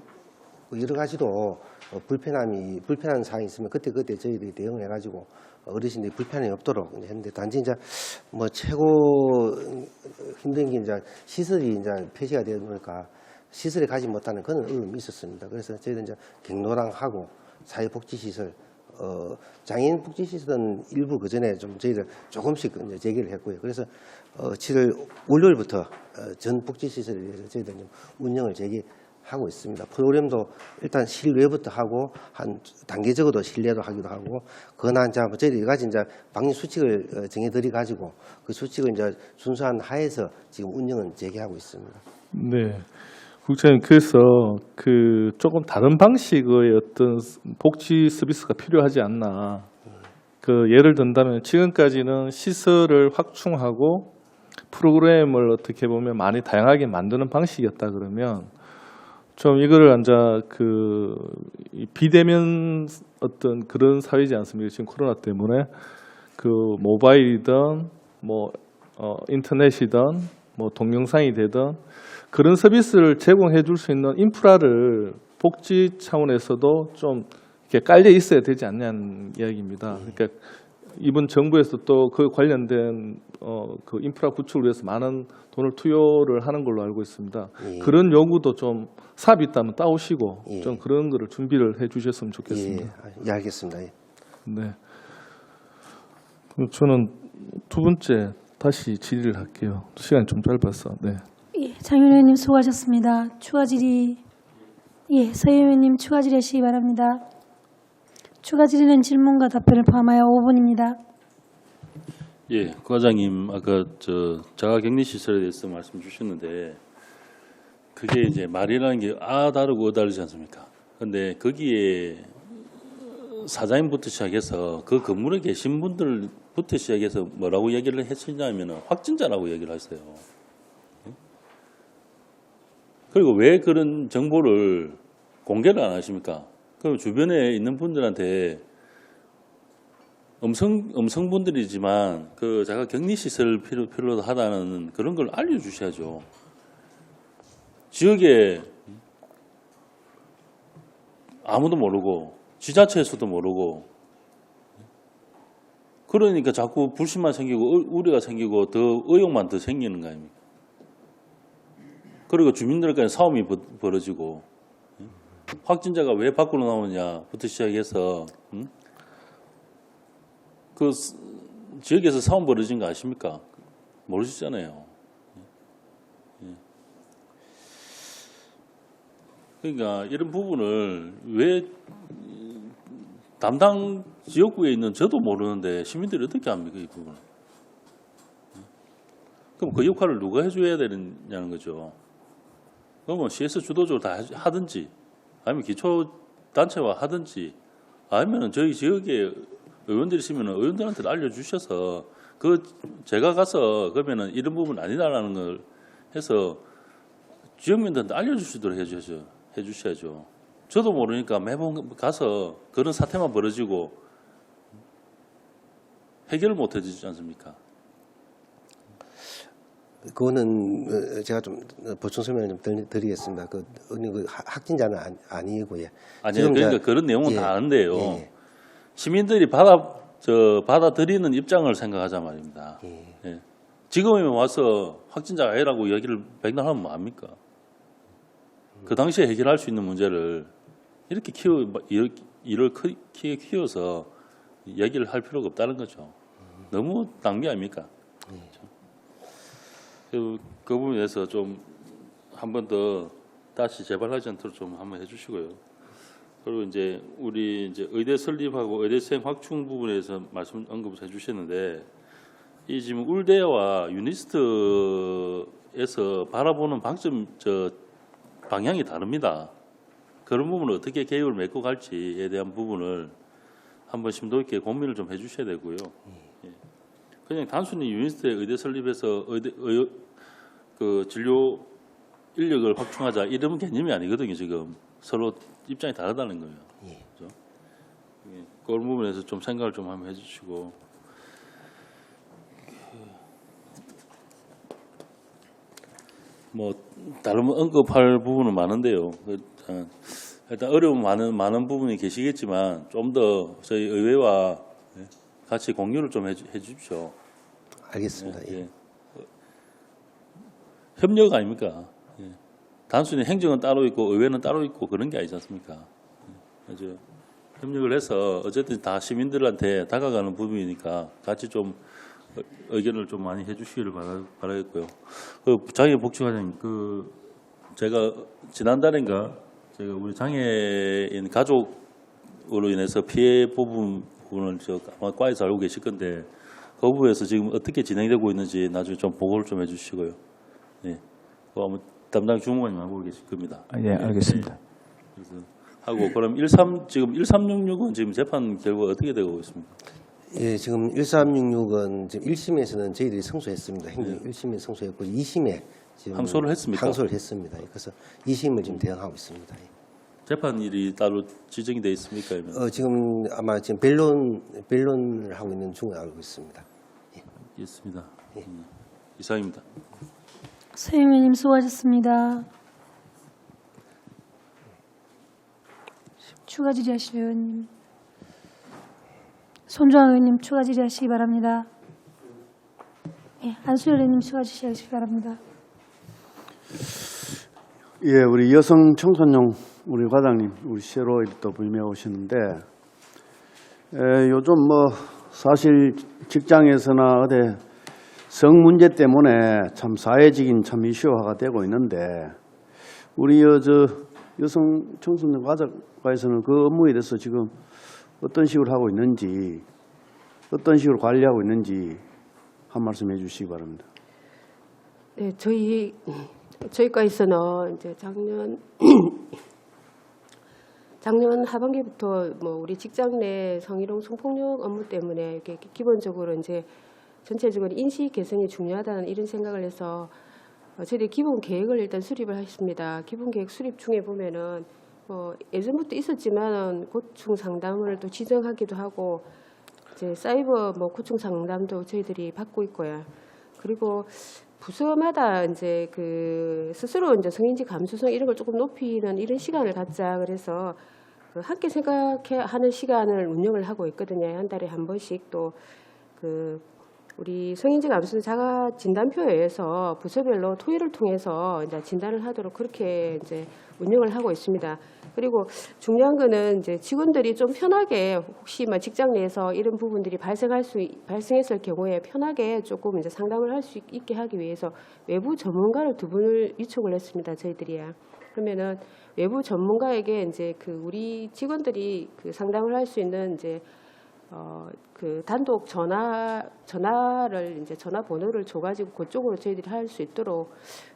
여러 가지로 불편한 사항이 있으면 그때 저희들이 대응을 해가지고 어르신들이 불편함이 없도록 이제 했는데, 단지 이제 뭐 최고 힘든 게 이제 시설이 이제 폐지가 되다 보니까 시설에 가지 못하는 그런 어려움이 있었습니다. 그래서 저희들 이제 갱노랑하고 사회복지시설, 장애인 복지시설은 일부 그 전에 좀 저희들 조금씩 이제 제기를 했고요. 그래서 7월 월요일부터 전 복지시설에 대해서 저희들 좀 운영을 재개하고 있습니다. 프로그램도 일단 실외부터 하고 한 단계적으로 실내로 하기도 하고, 그나 이제 저희들이 여러 가지 이제 방역 수칙을 정해드리 가지고 그 수칙을 이제 준수한 하에서 지금 운영은 재개하고 있습니다. 네. 국장님, 그래서 그 조금 다른 방식의 어떤 복지 서비스가 필요하지 않나. 그 예를 든다면 지금까지는 시설을 확충하고 프로그램을 어떻게 보면 많이 다양하게 만드는 방식이었다 그러면 좀 이거를 이제 이 비대면 어떤 그런 사회지 않습니까? 지금 코로나 때문에 그 모바일이든 뭐 인터넷이든 뭐 동영상이 되든 그런 서비스를 제공해 줄 수 있는 인프라를 복지 차원에서도 좀 이렇게 깔려 있어야 되지 않냐는 이야기입니다. 그러니까 이번 정부에서 또 그 관련된 그 인프라 구축을 위해서 많은 돈을 투여를 하는 걸로 알고 있습니다. 그런 요구도 좀 사업이 있다면 따오시고 좀 그런 거를 준비를 해 주셨으면 좋겠습니다. 예, 알겠습니다. 예. 네. 그럼 저는 두 번째 다시 질의를 할게요. 시간이 좀 짧아서. 네. 예, 장윤 의원님 수고하셨습니다. 추가 질의, 서 의원님 추가 질의하시기 바랍니다. 추가 질의는 질문과 답변을 포함하여 5분입니다. 예, 과장님 아까 자가격리 시설에 대해서 말씀 주셨는데 그게 이제 말이라는 게 다르고 다르지 않습니까? 근데 거기에 사장님부터 시작해서 그 건물에 계신 분들부터 시작해서 뭐라고 얘기를 했었냐면 확진자라고 얘기를 했어요. 그리고 왜 그런 정보를 공개를 안 하십니까? 그럼 주변에 있는 분들한테 음성분들이지만 그 자가 격리시설 필요로 하다는 그런 걸 알려주셔야죠. 지역에 아무도 모르고 지자체에서도 모르고 그러니까 자꾸 불신만 생기고 우려가 생기고 더 의혹만 더 생기는 거 아닙니까? 그리고 주민들과의 싸움이 벌어지고 확진자가 왜 밖으로 나오느냐부터 시작해서 그 지역에서 싸움 벌어진 거 아십니까? 모르시잖아요. 그러니까 이런 부분을 왜 담당 지역구에 있는 저도 모르는데 시민들이 어떻게 합니까, 이 부분을? 그럼 그 역할을 누가 해줘야 되느냐는 거죠. 그러면 CS 주도적으로 다 하든지 아니면 기초단체와 하든지 아니면 저희 지역에 의원들이 있으면 의원들한테 알려주셔서 제가 가서 그러면은 이런 부분 아니다라는 걸 해서 지역민들한테 알려주시도록 해주셔야죠. 저도 모르니까 매번 가서 그런 사태만 벌어지고 해결을 못 해주지 않습니까? 그거는 제가 좀 보충 설명을 좀 드리겠습니다. 그 확진자는 아니고요. 아니요, 그러니까 그런 내용은 다 아는데요. 예. 시민들이 받아들이는 입장을 생각하자 말입니다. 예. 지금이면 와서 확진자가 아니라고 얘기를 백날 하면 뭐합니까? 그 당시에 해결할 수 있는 문제를 이렇게 일을 크게 키워서 얘기를 할 필요가 없다는 거죠. 너무 낭비 아닙니까? 그 부분에 대해서 좀 한 번 더 다시 재발하지 않도록 좀 한번 해주시고요. 그리고 이제 우리 이제 의대 설립하고 의대생 확충 부분에서 말씀 언급을 해주셨는데 이 지금 울대와 유니스트에 부분에서 바라보는 방향이 다릅니다. 그런 부분을 어떻게 개혁을 메꿔 갈지에 대한 부분을 한번 심도 있게 고민을 좀 해주셔야 되고요. 예. 그냥 단순히 유니스트에 의대 설립해서 그 진료 인력을 확충하자 이런 개념이 아니거든요. 지금 서로 입장이 다르다는 거예요. 그렇죠? 예. 그런 부분에서 좀 생각을 좀 한번 해주시고. 뭐 다른 언급할 부분은 많은데요. 일단 어려움 많은 부분이 계시겠지만 좀 더 저희 의회와 같이 공유를 좀 해주십시오. 알겠습니다. 예. 예. 협력 아닙니까? 예. 단순히 행정은 따로 있고 의회는 따로 있고 그런 게 아니지 않습니까? 그래서 협력을 해서 어쨌든 다 시민들한테 다가가는 부분이니까 같이 좀 의견을 좀 많이 해주시기를 바라겠고요. 장애복지과장님, 제가 지난달인가 제가 우리 장애인 가족으로 인해서 피해 부분을 아마 과에서 알고 계실 건데 그 부분에서 지금 어떻게 진행되고 있는지 나중에 좀 보고를 좀 해주시고요. 네, 아마 담당 주무관님 하고 계실 겁니다. 예, 알겠습니다. 네. 그래서 하고 그럼 지금 1366은 지금 재판 결과 어떻게 되고 있습니까? 예, 지금 1366은 지금 1심에서는 저희들이 승소했습니다. 행정 1심에 승소했고 2심에 지금 항소를 했습니까? 항소를 했습니다. 그래서 2심을 지금 대응하고 있습니다. 예. 재판일이 따로 지정이 돼 있습니까? 아니면? 지금 아마 지금 변론을 하고 있는 중을 알고 있습니다. 있습니다. 이상입니다. 서영 의원님 수고하셨습니다. 추가 질의하실 의원님. 손주환 의원님 추가 질의하시기 바랍니다. 예, 안수열 의원님 추가 질의하시기 바랍니다. 예, 우리 여성 청소년 우리 과장님, 우리 새로 또 부임해 오시는데 요즘 뭐 사실 직장에서나 어디 성 문제 때문에 참 사회적인 참 이슈화가 되고 있는데 우리 여성 청소년 과에서는 그 업무에 대해서 지금 어떤 식으로 하고 있는지, 어떤 식으로 관리하고 있는지 한 말씀 해주시기 바랍니다. 네, 저희 과에서는 이제 작년 하반기부터 뭐 우리 직장 내 성희롱 성폭력 업무 때문에 이렇게 기본적으로 이제 전체적으로 인식 개선이 중요하다는 이런 생각을 해서 저희들이 기본 계획을 일단 수립을 했습니다. 기본 계획 수립 중에 보면은 예전부터 있었지만 고충 상담을 또 지정하기도 하고 이제 사이버 고충 상담도 저희들이 받고 있고요. 그리고 부서마다 이제 스스로 이제 성인지 감수성 이런 걸 조금 높이는 이런 시간을 갖자 그래서 함께 생각하는 시간을 운영을 하고 있거든요. 한 달에 한 번씩 또 우리 성인지 감수성 자가 진단표에 의해서 부서별로 토의를 통해서 이제 진단을 하도록 그렇게 이제 운영을 하고 있습니다. 그리고 중요한 거는 이제 직원들이 좀 편하게 혹시 직장 내에서 이런 부분들이 발생했을 경우에 편하게 조금 이제 상담을 할 수 있게 하기 위해서 외부 전문가를 2분을 요청을 했습니다. 저희들이야. 그러면은 외부 전문가에게 이제 우리 직원들이 상담을 할 수 있는 이제 단독 전화를 이제 전화번호를 줘가지고 그쪽으로 저희들이 할 수 있도록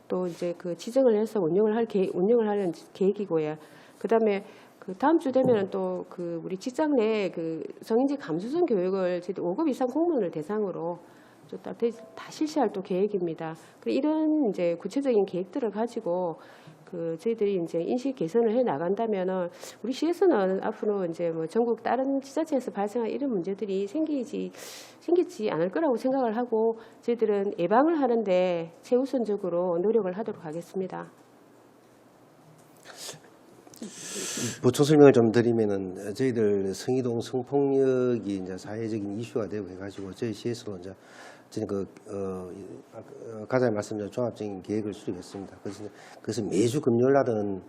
또 이제 지정을 해서 운영을 하는 계획이고요. 그다음에 다음 주 되면은 또 우리 직장 내 성인지 감수성 교육을 저희들 5급 이상 공무원을 대상으로 다 실시할 또 계획입니다. 이런 이제 구체적인 계획들을 가지고 저희들이 이제 인식 개선을 해 나간다면은 우리 시에서는 앞으로 이제 전국 다른 지자체에서 발생한 이런 문제들이 생기지 않을 거라고 생각을 하고 저희들은 예방을 하는데 최우선적으로 노력을 하도록 하겠습니다. 보충 설명을 좀 드리면은 저희들 성희롱 성폭력이 이제 사회적인 이슈가 되고 해가지고 저희 시에서도 이제 가장 말씀드린 종합적인 계획을 수립했습니다. 그래서 매주 금요일날은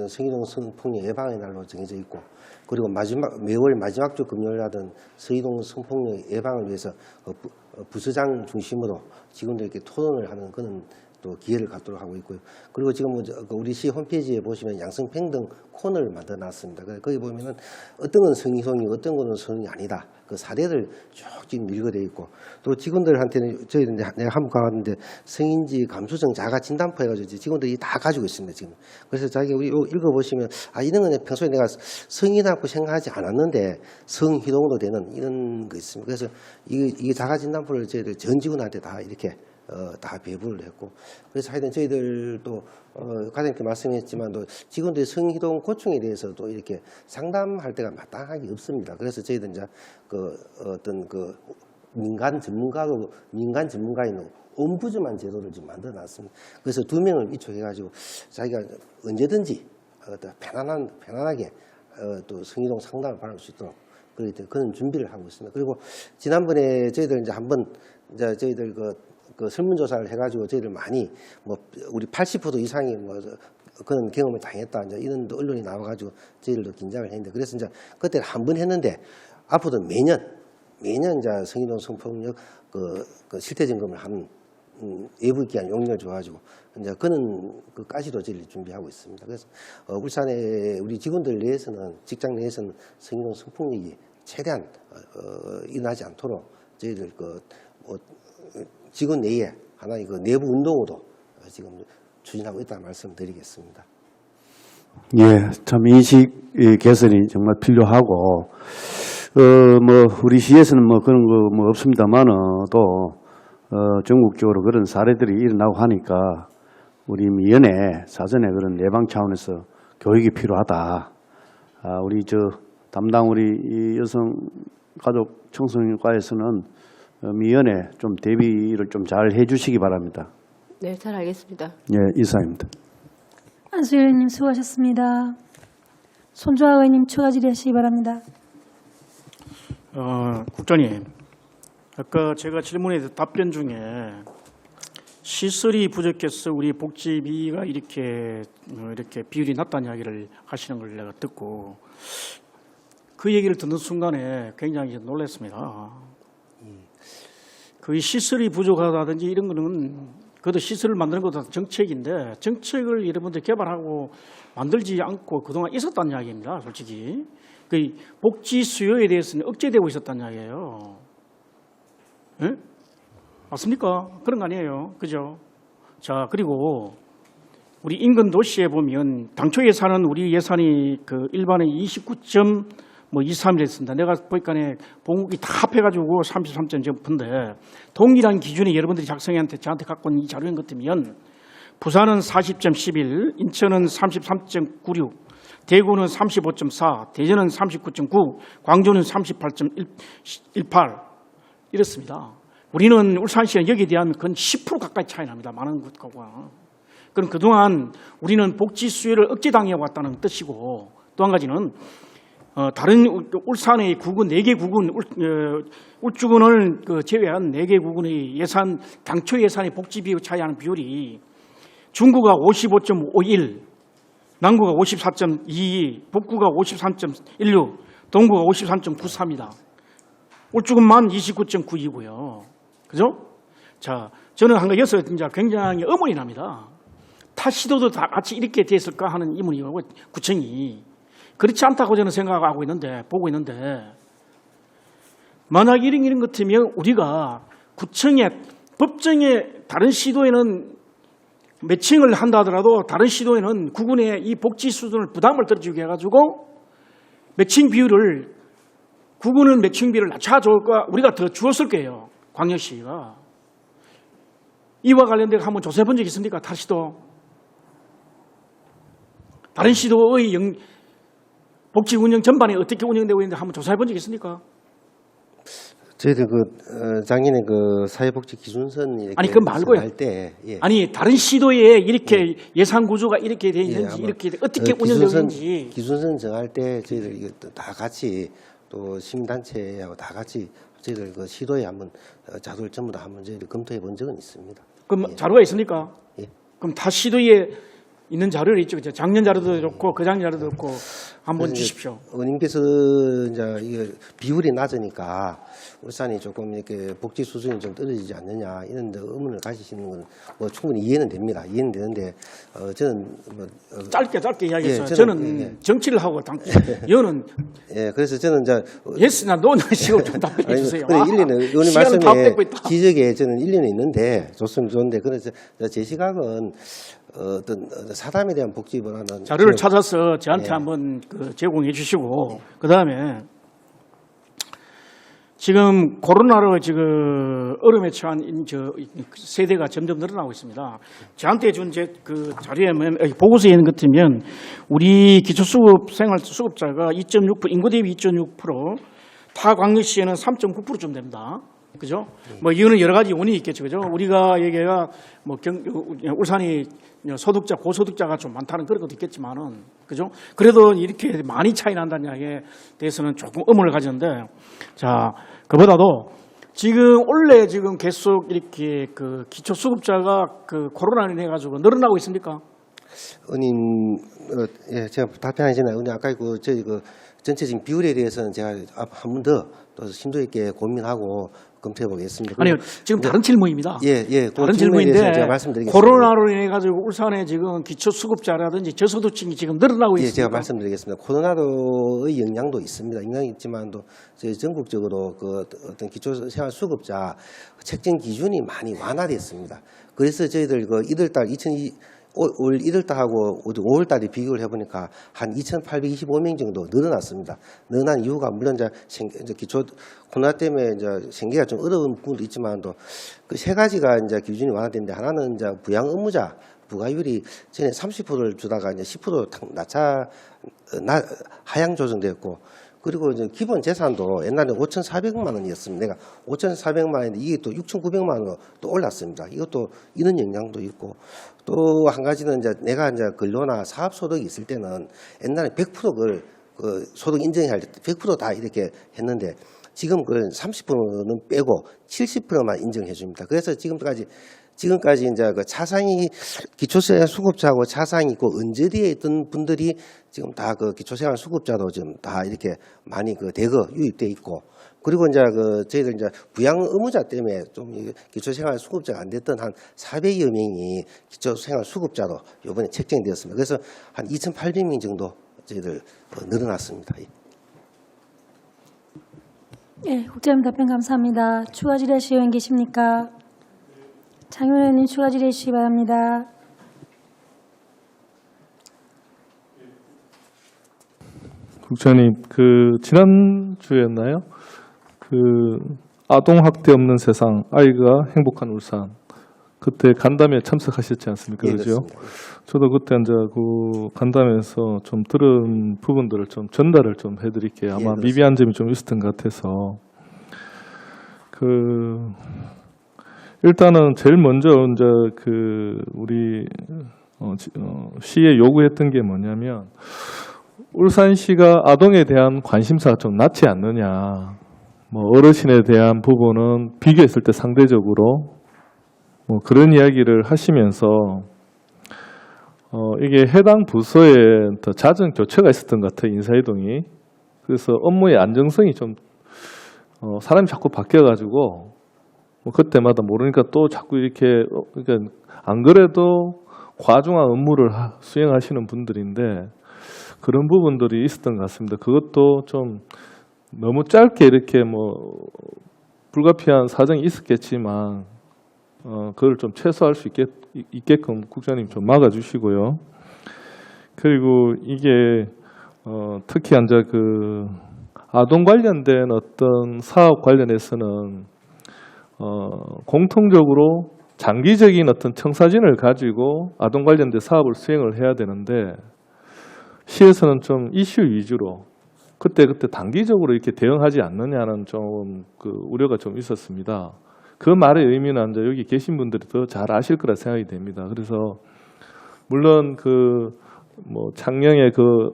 성희롱 성폭력 예방의 날로 정해져 있고, 그리고 매월 마지막 주 금요일날은 성희롱 성폭력 예방을 위해서 부서장 중심으로 직원들에게 토론을 하는 그런 또 기회를 갖도록 하고 있고요. 그리고 지금 우리 시 홈페이지에 보시면 양성평등 코너를 만들어 놨습니다. 거기 보면은 어떤 건 성희롱이 어떤 거는 성이 아니다. 그 사례를 쭉 지금 밀거되어 있고 또 직원들한테는 저희는 내가 한번 가봤는데 성인지 감수성 자가 진단표 해가지고 직원들이 다 가지고 있습니다 지금. 그래서 자기 우리 읽어보시면 아 이런 거는 평소에 내가 성이라고 생각하지 않았는데 성희롱으로 되는 이런 거 있습니다. 그래서 이게 자가 진단표를 저희들 전 직원한테 다 이렇게 다 배부를 했고 그래서 하여튼 저희들도 과장님께 말씀했지만 또 직원들의 성희롱 고충에 대해서도 이렇게 상담할 때가 마땅하게 없습니다. 그래서 저희들 이제 어떤 민간 전문가인 옴부즈만 제도를 지금 만들어 놨습니다. 그래서 2명을 위촉해가지고 자기가 언제든지 편안하게 또 성희롱 상담을 받을 수 있도록 그런 준비를 하고 있습니다. 그리고 지난번에 저희들 이제 한번 이제 저희들 그 설문조사를 해가지고 저희들 많이 우리 80% 이상이 그런 경험을 당했다 이제 이런 언론이 나와가지고 저희들도 긴장을 했는데 그래서 이제 그때 한 번 했는데 앞으로도 매년 이제 성희롱 성폭력 그 실태 점검을 하는 외부 기관 용역을 줘가지고 이제 그런 그까지도 저희들이 준비하고 있습니다. 그래서 울산의 우리 직원들 내에서는 직장 내에서는 성희롱 성폭력이 최대한 일어나지 않도록 저희들 직원 내에 하나의 내부 운동으로 지금 추진하고 있다는 말씀드리겠습니다. 예, 참 인식 개선이 정말 필요하고 우리 시에서는 그런 거 없습니다만은 또 전국적으로 그런 사례들이 일어나고 하니까 우리 미연에 사전에 그런 예방 차원에서 교육이 필요하다. 우리 담당 우리 여성가족 청소년과에서는 미연에 좀 대비를 좀 잘 해주시기 바랍니다. 네, 잘 알겠습니다. 예, 이사입니다. 안수희 의원님 수고하셨습니다. 손주아 의원님 추가 질의하시기 바랍니다. 국장님, 아까 제가 질문에 답변 중에 시설이 부족해서 우리 복지비가 이렇게 비율이 낮다는 이야기를 하시는 걸 내가 듣고 그 얘기를 듣는 순간에 굉장히 놀랐습니다. 그 시설이 부족하다든지 이런 거는 그것도 시설을 만드는 것도 정책인데 정책을 여러분들 개발하고 만들지 않고 그동안 있었다는 이야기입니다. 솔직히 그 복지 수요에 대해서는 억제되고 있었다는 이야기예요. 예? 맞습니까? 그런 거 아니에요. 그죠? 자, 그리고 우리 인근 도시에 보면 당초 예산은 우리 예산이 일반의 29.23이랬습니다. 내가 보니까 봉국이 다 합해가지고 33.9인데 동일한 기준에 여러분들이 작성한테 저한테 갖고 있는 이 자료인 것 같으면 부산은 40.11, 인천은 33.96, 대구는 35.4, 대전은 39.9, 광주는 38.18 이렇습니다. 우리는 울산시는 여기에 대한 건 10% 가까이 차이 납니다. 많은 것과. 그럼 그동안 우리는 복지 수요를 억제당해 왔다는 뜻이고 또 한 가지는 다른 울산의 구군 4개 구군 울주군을 제외한 4개 구군의 예산 당초 예산의 복지비 차이하는 비율이 중구가 55.51, 남구가 54.22, 북구가 53.16, 동구가 53.93입니다. 울주군만 29.92고요. 그죠? 자, 저는 한 가지 여기서 진짜 굉장히 의문이 납니다. 타 시도도 다 같이 이렇게 됐을까 하는 의문이고 구청이 그렇지 않다고 저는 생각하고 있는데 보고 있는데 만약 이런 것 같으면 우리가 구청에 법정에 다른 시도에는 매칭을 한다 하더라도 다른 시도에는 구군의 이 복지 수준을 부담을 떨어지게 해가지고 매칭 비율을 구군은 매칭 비율을 낮춰줄까 우리가 더 주었을 거예요. 광역시가. 이와 관련된 한번 조사해 본 적 있습니까? 다른 시도. 다른 시도의 복지 운영 전반에 어떻게 운영되고 있는데 한번 조사해 본 적 있습니까? 저희들 작년에 사회복지 기준선 이렇게 아니 그 말고요. 할 때 아니 다른 시도에 이렇게 예산 구조가 이렇게 돼 있는지 이렇게 어떻게 운영되고 있는지 기준선 정할 때 저희들 이거 다 같이 또 시민단체하고 다 같이 저희들 시도에 한번 자료를 전부 다 한번 저희들 검토해 본 적은 있습니다. 그럼 자료가 있습니까? 예. 그럼 다 시도에 있는 자료를 있죠. 작년 자료도 좋고 그 작년 자료도 좋고 한번 그래서 이제 주십시오. 의원님께서 이제 이게 비율이 낮으니까 울산이 조금 이렇게 복지 수준이 좀 떨어지지 않느냐 이런 데 의문을 가지시는 건 뭐 충분히 이해는 됩니다. 이해는 되는데 저는 뭐 짧게 이야기했어요. 예, 저는 정치를 하고 여는 예, 그래서 저는 이제 예스나 노나 식으로 좀 답변해 주세요. 그래, 일리는 의원님 시간은 다 말씀에 뺏고 있다. 지적에 저는 일리는 있는데 좋은데 그래서 제 시각은 어떤 사람에 대한 복지보다는 자료를 지금 찾아서 저한테 예. 한번 제공해 주시고 그다음에 지금 코로나로 지금 얼음에 처한 세대가 점점 늘어나고 있습니다. 저한테 준 그 자료에 보고서에 있는 것 같으면 우리 기초수급 생활수급자가 2.6% 인구 대비 2.6%, 타 광역시에는 3.9%좀 됩니다. 그죠? 뭐 이거는 여러 가지 원인이 있겠죠. 그죠? 우리가 얘기가 뭐 울산이 소득자, 고소득자가 좀 많다는 그런 것도 있겠지만은, 그죠? 그래도 이렇게 많이 차이 난다는 이야기에 대해서는 조금 의문을 가졌는데, 자, 그보다도 지금 원래 지금 계속 이렇게 그 기초수급자가 그 코로나로 인해 가지고 늘어나고 있습니까? 의원님 예, 제가 답변하시나요? 근데 아까 저희 전체적인 비율에 대해서는 제가 한 번 더 또 심도 있게 고민하고 검토해 보겠습니다. 아니요, 지금 다른 질문입니다. 예, 다른 질문에 대해서 질문인데 제가 말씀드리겠습니다. 코로나로 인해 가지고 울산에 지금 기초수급자라든지 저소득층이 지금 늘어나고 예, 있습니다. 제가 말씀드리겠습니다. 코로나로의 영향도 있습니다. 영향이 있지만도 저희 전국적으로 그 어떤 기초생활수급자 책정 기준이 많이 완화됐습니다. 그래서 저희들 이달달 5월 1월달하고 5월달에 비교를 해보니까 한 2,825명 정도 늘어났습니다. 늘어난 이유가 물론 이제 기초 코로나 때문에 이제 생계가 좀 어려운 부분도 있지만도 그 세 가지가 이제 기준이 완화됐는데 하나는 이제 부양 의무자 부가율이 전에 30%를 주다가 이제 10% 하향 조정되었고 그리고 이제 기본 재산도 옛날에 5,400만 원이었습니다. 내가 5,400만 원인데 이게 또 6,900만 원으로 또 올랐습니다. 이것도 이런 영향도 있고 또 한 가지는 이제 내가 이제 근로나 사업 소득이 있을 때는 옛날에 100% 그 소득 인정할 때 100% 다 이렇게 했는데 지금 그걸 30%는 빼고 70%만 인정해 줍니다. 그래서 지금까지 이제 그 차상위 기초생활 수급자하고 차상위 있고 언저리에 있던 분들이 지금 다 그 기초생활 수급자도 지금 다 이렇게 많이 그 대거 유입돼 있고 그리고 이제 저희들 이제 부양 의무자 때문에 좀 기초생활 수급자가 안 됐던 한 400여 명이 기초생활 수급자로 이번에 책정되었습니다. 그래서 한 2,800명 정도 저희들 늘어났습니다. 예, 국장님 답변 감사합니다. 추가 질의하실 의원 계십니까? 장현 의원님 추가 질의해 주시기 바랍니다. 국장님, 지난주였나요? 아동 학대 없는 세상, 아이가 행복한 울산. 그때 간담회에 참석하셨지 않습니까? 예, 그죠? 그렇습니다. 저도 그때 이제 간담회에서 좀 들은 부분들을 좀 전달을 좀 해드릴게요. 아마 그렇습니다. 미비한 점이 좀 있었던 것 같아서. 일단은 제일 먼저 이제 우리 시에 요구했던 게 뭐냐면 울산시가 아동에 대한 관심사가 좀 낮지 않느냐. 뭐 어르신에 대한 부분은 비교했을 때 상대적으로 뭐 그런 이야기를 하시면서 이게 해당 부서에 더 잦은 교체가 있었던 것 같아요. 인사이동이. 그래서 업무의 안정성이 좀 사람이 자꾸 바뀌어가지고 뭐 그때마다 모르니까 또 자꾸 이렇게 그러니까 안 그래도 과중한 업무를 수행하시는 분들인데 그런 부분들이 있었던 것 같습니다. 그것도 좀 너무 짧게 이렇게 뭐 불가피한 사정이 있었겠지만 그걸 좀 최소화할 수 있게끔 국장님 좀 막아주시고요. 그리고 이게 특히 이제 아동 관련된 어떤 사업 관련해서는 공통적으로 장기적인 어떤 청사진을 가지고 아동 관련된 사업을 수행을 해야 되는데 시에서는 좀 이슈 위주로 그때 단기적으로 이렇게 대응하지 않느냐는 좀 우려가 좀 있었습니다. 그 말의 의미는 이제 여기 계신 분들이 더 잘 아실 거라 생각이 됩니다. 그래서 물론 뭐 작년의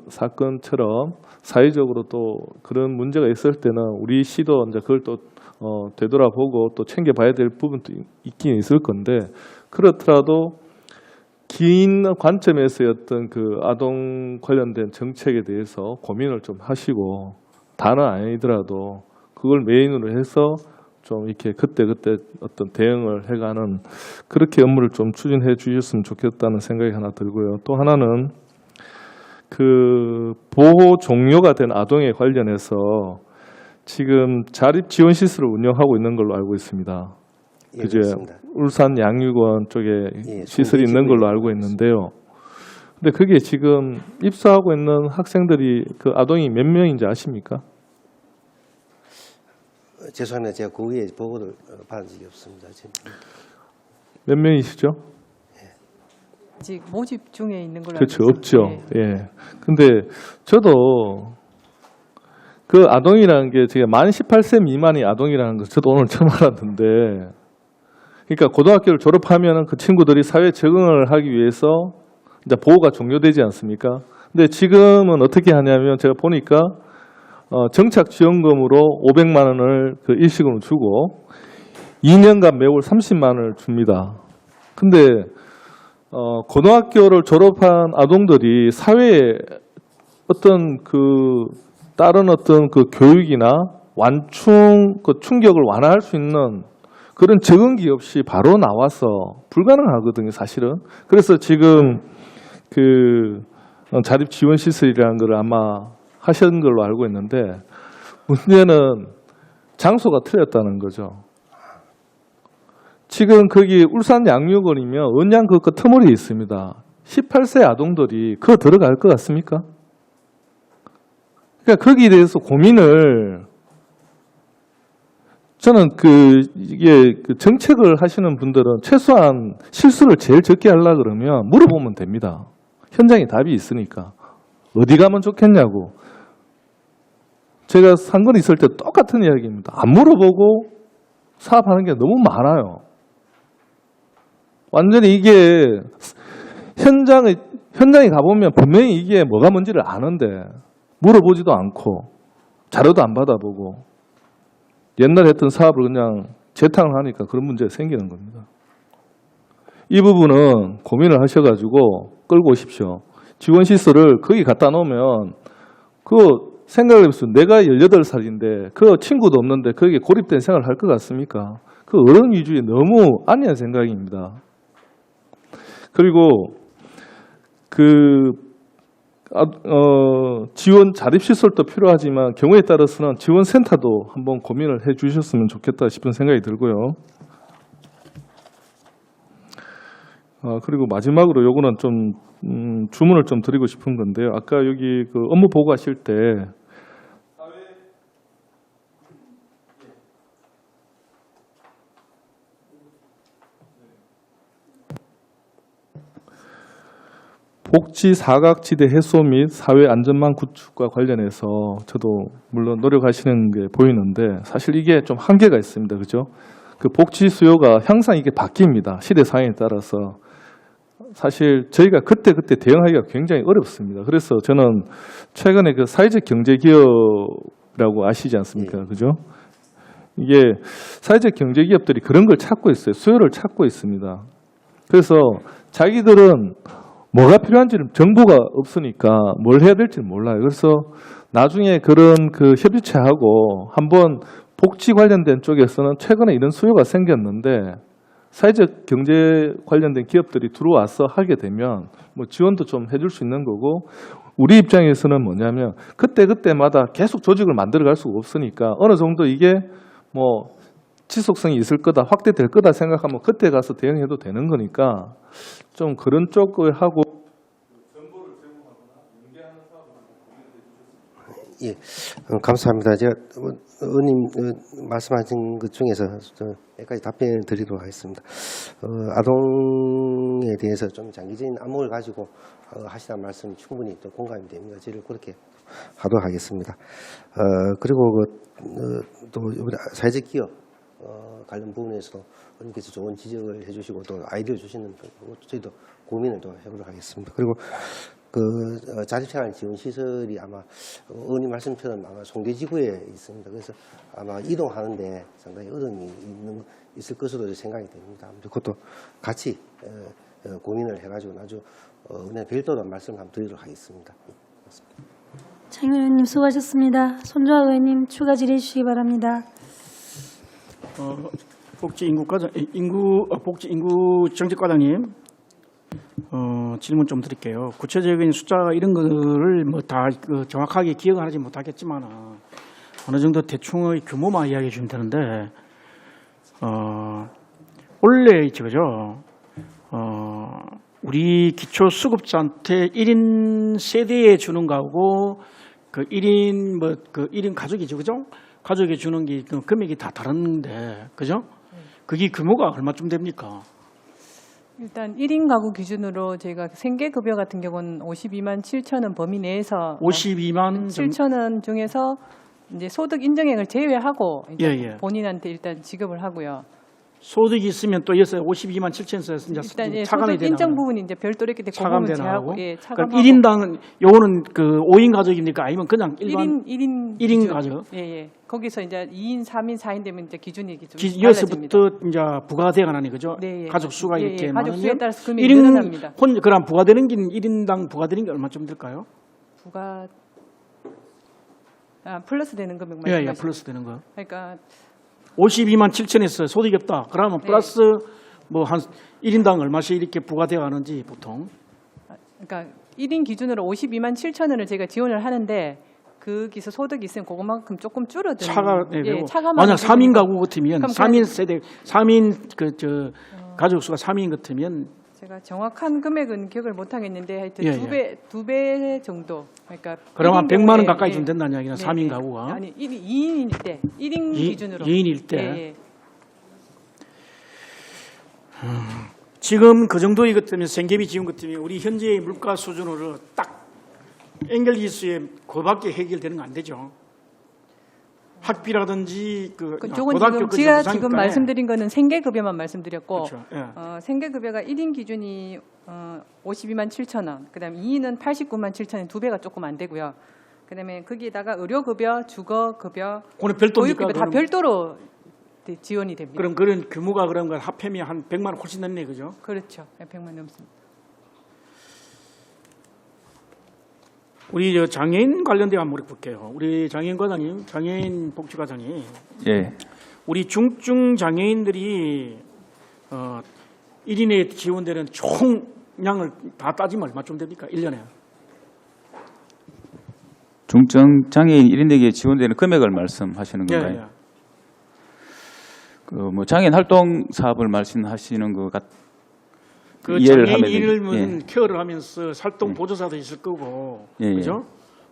사건처럼 사회적으로 또 그런 문제가 있을 때는 우리 시도 이제 그걸 또 되돌아보고 또 챙겨봐야 될 부분도 있긴 있을 건데 그렇더라도 긴 관점에서의 어떤 그 아동 관련된 정책에 대해서 고민을 좀 하시고 다는 아니더라도 그걸 메인으로 해서 좀 이렇게 그때그때 어떤 대응을 해가는 그렇게 업무를 좀 추진해 주셨으면 좋겠다는 생각이 하나 들고요. 또 하나는 그 보호 종료가 된 아동에 관련해서 지금 자립지원시설을 운영하고 있는 걸로 알고 있습니다. 예, 그제 그렇습니다. 울산 양육원 쪽에 예, 시설이 있는 걸로 알고 있는데요. 근데 그게 지금 입소하고 있는 학생들이 그 아동이 몇 명인지 아십니까? 죄송합니다. 제가 그 위에 보고를 받은 적이 없습니다. 지금. 몇 명이시죠? 아직 모집 중에 있는 걸로 그렇죠. 알고 없죠. 있습니다. 예. 근데 저도 그 아동이라는 게 제가 만 18세 미만이 아동이라는 거 저도 오늘 처음 알았는데, 그러니까 고등학교를 졸업하면은 그 친구들이 사회에 적응을 하기 위해서 이제 보호가 종료되지 않습니까? 근데 지금은 어떻게 하냐면 제가 보니까 정착 지원금으로 500만 원을 그 일시금으로 주고 2년간 매월 30만 원을 줍니다. 근데 고등학교를 졸업한 아동들이 사회에 어떤 그 다른 어떤 그 교육이나 완충 그 충격을 완화할 수 있는 그런 적응기 없이 바로 나와서 불가능하거든요, 사실은. 그래서 지금 그 자립 지원 시설이라는 걸 아마 하신 걸로 알고 있는데 문제는 장소가 틀렸다는 거죠. 지금 거기 울산 양육원이면 언양 그 끄트머리에 있습니다. 18세 아동들이 그거 들어갈 것 같습니까? 그러니까 거기에 대해서 고민을 저는 이게 정책을 하시는 분들은 최소한 실수를 제일 적게 하려고 그러면 물어보면 됩니다. 현장에 답이 있으니까. 어디 가면 좋겠냐고. 제가 상권에 있을 때 똑같은 이야기입니다. 안 물어보고 사업하는 게 너무 많아요. 완전히 이게 현장에 가보면 분명히 이게 뭐가 뭔지를 아는데 물어보지도 않고 자료도 안 받아보고 옛날에 했던 사업을 그냥 재탕을 하니까 그런 문제가 생기는 겁니다. 이 부분은 고민을 하셔가지고 끌고 오십시오. 지원시설을 거기 갖다 놓으면 그 생각을 해보세요. 내가 18살인데 그 친구도 없는데 거기에 고립된 생활을 할 것 같습니까? 그 어른 위주의 너무 안이한 생각입니다. 그리고 지원 자립시설도 필요하지만 경우에 따라서는 지원센터도 한번 고민을 해 주셨으면 좋겠다 싶은 생각이 들고요. 그리고 마지막으로 요거는 좀 주문을 좀 드리고 싶은 건데요. 아까 여기 그 업무 보고하실 때 복지 사각지대 해소 및 사회 안전망 구축과 관련해서 저도 물론 노력하시는 게 보이는데 사실 이게 좀 한계가 있습니다. 그죠? 그 복지 수요가 항상 이게 바뀝니다. 시대 상황에 따라서. 사실 저희가 그때 대응하기가 굉장히 어렵습니다. 그래서 저는 최근에 그 사회적 경제 기업이라고 아시지 않습니까? 그죠? 이게 사회적 경제 기업들이 그런 걸 찾고 있어요. 수요를 찾고 있습니다. 그래서 자기들은 뭐가 필요한지는 정보가 없으니까 뭘 해야 될지는 몰라요. 그래서 나중에 그런 그 협의체하고 한번 복지 관련된 쪽에서는 최근에 이런 수요가 생겼는데 사회적 경제 관련된 기업들이 들어와서 하게 되면 뭐 지원도 좀 해줄 수 있는 거고 우리 입장에서는 뭐냐면 그때마다 계속 조직을 만들어갈 수가 없으니까 어느 정도 이게 뭐 지속성이 있을 거다, 확대될 거다 생각하면 그때 가서 대응해도 되는 거니까 좀 그런 쪽을 하고 예, 감사합니다. 제가 의원님 말씀하신 것 중에서 몇 가지 답변을 드리도록 하겠습니다. 아동에 대해서 좀 장기적인 안목을 가지고 하시는 말씀이 충분히 또 공감이 됩니다. 저를 그렇게 하도록 하겠습니다. 그리고 또 사회적 기업 관련 부분에서도 의원님께서 좋은 지적을 해주시고 또 아이디어 주시는 것도 저희도 고민을 또 해보도록 하겠습니다. 그리고 자립생활 지원 시설이 아마 의원님 말씀처럼 아마 송대지구에 있습니다. 그래서 아마 이동하는데 상당히 어려움이 있을 것으로 생각이 됩니다. 그것도 같이 고민을 해가지고 아주 은혜 별도로 말씀을 한번 드리도록 하겠습니다. 장인 의원님 수고하셨습니다. 손주아 의원님 추가 질의해 주시기 바랍니다. 복지인구정책과장님 질문 좀 드릴게요. 구체적인 숫자 이런 거를 뭐 다 정확하게 기억은 하지 못하겠지만 어느 정도 대충의 규모만 이야기해 주면 되는데 원래 그죠? 우리 기초수급자한테 1인 세대에 주는 거하고 그 1인 가족이죠, 그죠? 가족에 주는 게 그 금액이 다 다른데, 그죠? 그게 규모가 얼마쯤 됩니까? 일단 1인 가구 기준으로 저희가 생계급여 같은 경우는 52만 7천 원 범위 내에서 52만 7천 원 중에서 이제 소득 인정액을 제외하고 이제 예. 본인한테 일단 지급을 하고요. 소득이 있으면 또 여기서 52만 7천에서 일단 이제 소득 차감이 인정 되나? 부분이 이제 별도로 이렇게 차감되나 제하고 하고? 예, 그럼 차감하고 1인당은 요거는 그 5인 가족입니까? 아니면 그냥 일반 1인 일인 가족? 예. 거기서 이제 2인, 3인, 4인 되면 이제 기준이 좀 달라집니다. 여기서부터 이제 부과되가 나니 그죠? 네, 예. 가족 수가 예, 이렇게 가족 수에 많으면 따라서 금액이 늘어납니다. 그럼 부과되는 게 1인당 부과되는 게 얼마쯤 될까요? 플러스 되는 금액 예, 말씀하시죠? 플러스 되는 거. 그러니까 52만 7천에서 소득이 없다. 그러면 네. 플러스 뭐 한 1인당 얼마씩 이렇게 부과되어 가는지 보통. 그러니까 1인 기준으로 52만 7천 원을 제가 지원을 하는데 거기서 소득이 있으면 그것만큼 조금 줄어드는 만약 3인 가구 같으면 그럼 3인 세대 3인 가족 수가 3인 같으면 제가 정확한 금액은 기억을 못 하겠는데 하여튼 예, 두 배 정도. 그러니까 그럼 한 100만 원 가까이 예. 좀 된다는 이야기는 3인 가구가. 아니 2인일 때 1인 기준으로 2인일 때. 예. 지금 그 정도의 같으면 생계비 지원 같으면 우리 현재의 물가 수준으로 딱 연결지수에 그밖에 해결되는 거 안 되죠. 학비라든지 그쪽은 고등학교 지금 그 제가 무상급가에. 지금 말씀드린 거는 생계급여만 말씀드렸고 그렇죠. 예. 생계급여가 1인 기준이 52만 7천 원, 그다음에 2인은 89만 7천 원, 두 배가 조금 안 되고요. 그다음에 거기에다가 의료급여, 주거급여, 그거는 별도입니까? 보육급여 다 별도로 지원이 됩니다. 그럼 그런 규모가 그런 걸 합하면 한 100만 원 훨씬 넘네, 그죠? 그렇죠. 100만 넘습니다. 우리 저 장애인 관련된 한번 물어볼게요. 우리 장애인 과장님, 장애인 복지과장님, 예, 우리 중증 장애인들이 1인에 지원되는 총량을 다 따지면 얼마쯤 됩니까? 1년에? 중증 장애인 1인에게 지원되는 금액을 말씀하시는 예, 건가요? 예. 그 뭐 장애인 활동 사업을 말씀하시는 것 같. 그 이해를 장애인 하면은, 일을 무슨 예. 케어를 하면서 활동 보조사도 있을 거고, 예, 예. 그죠?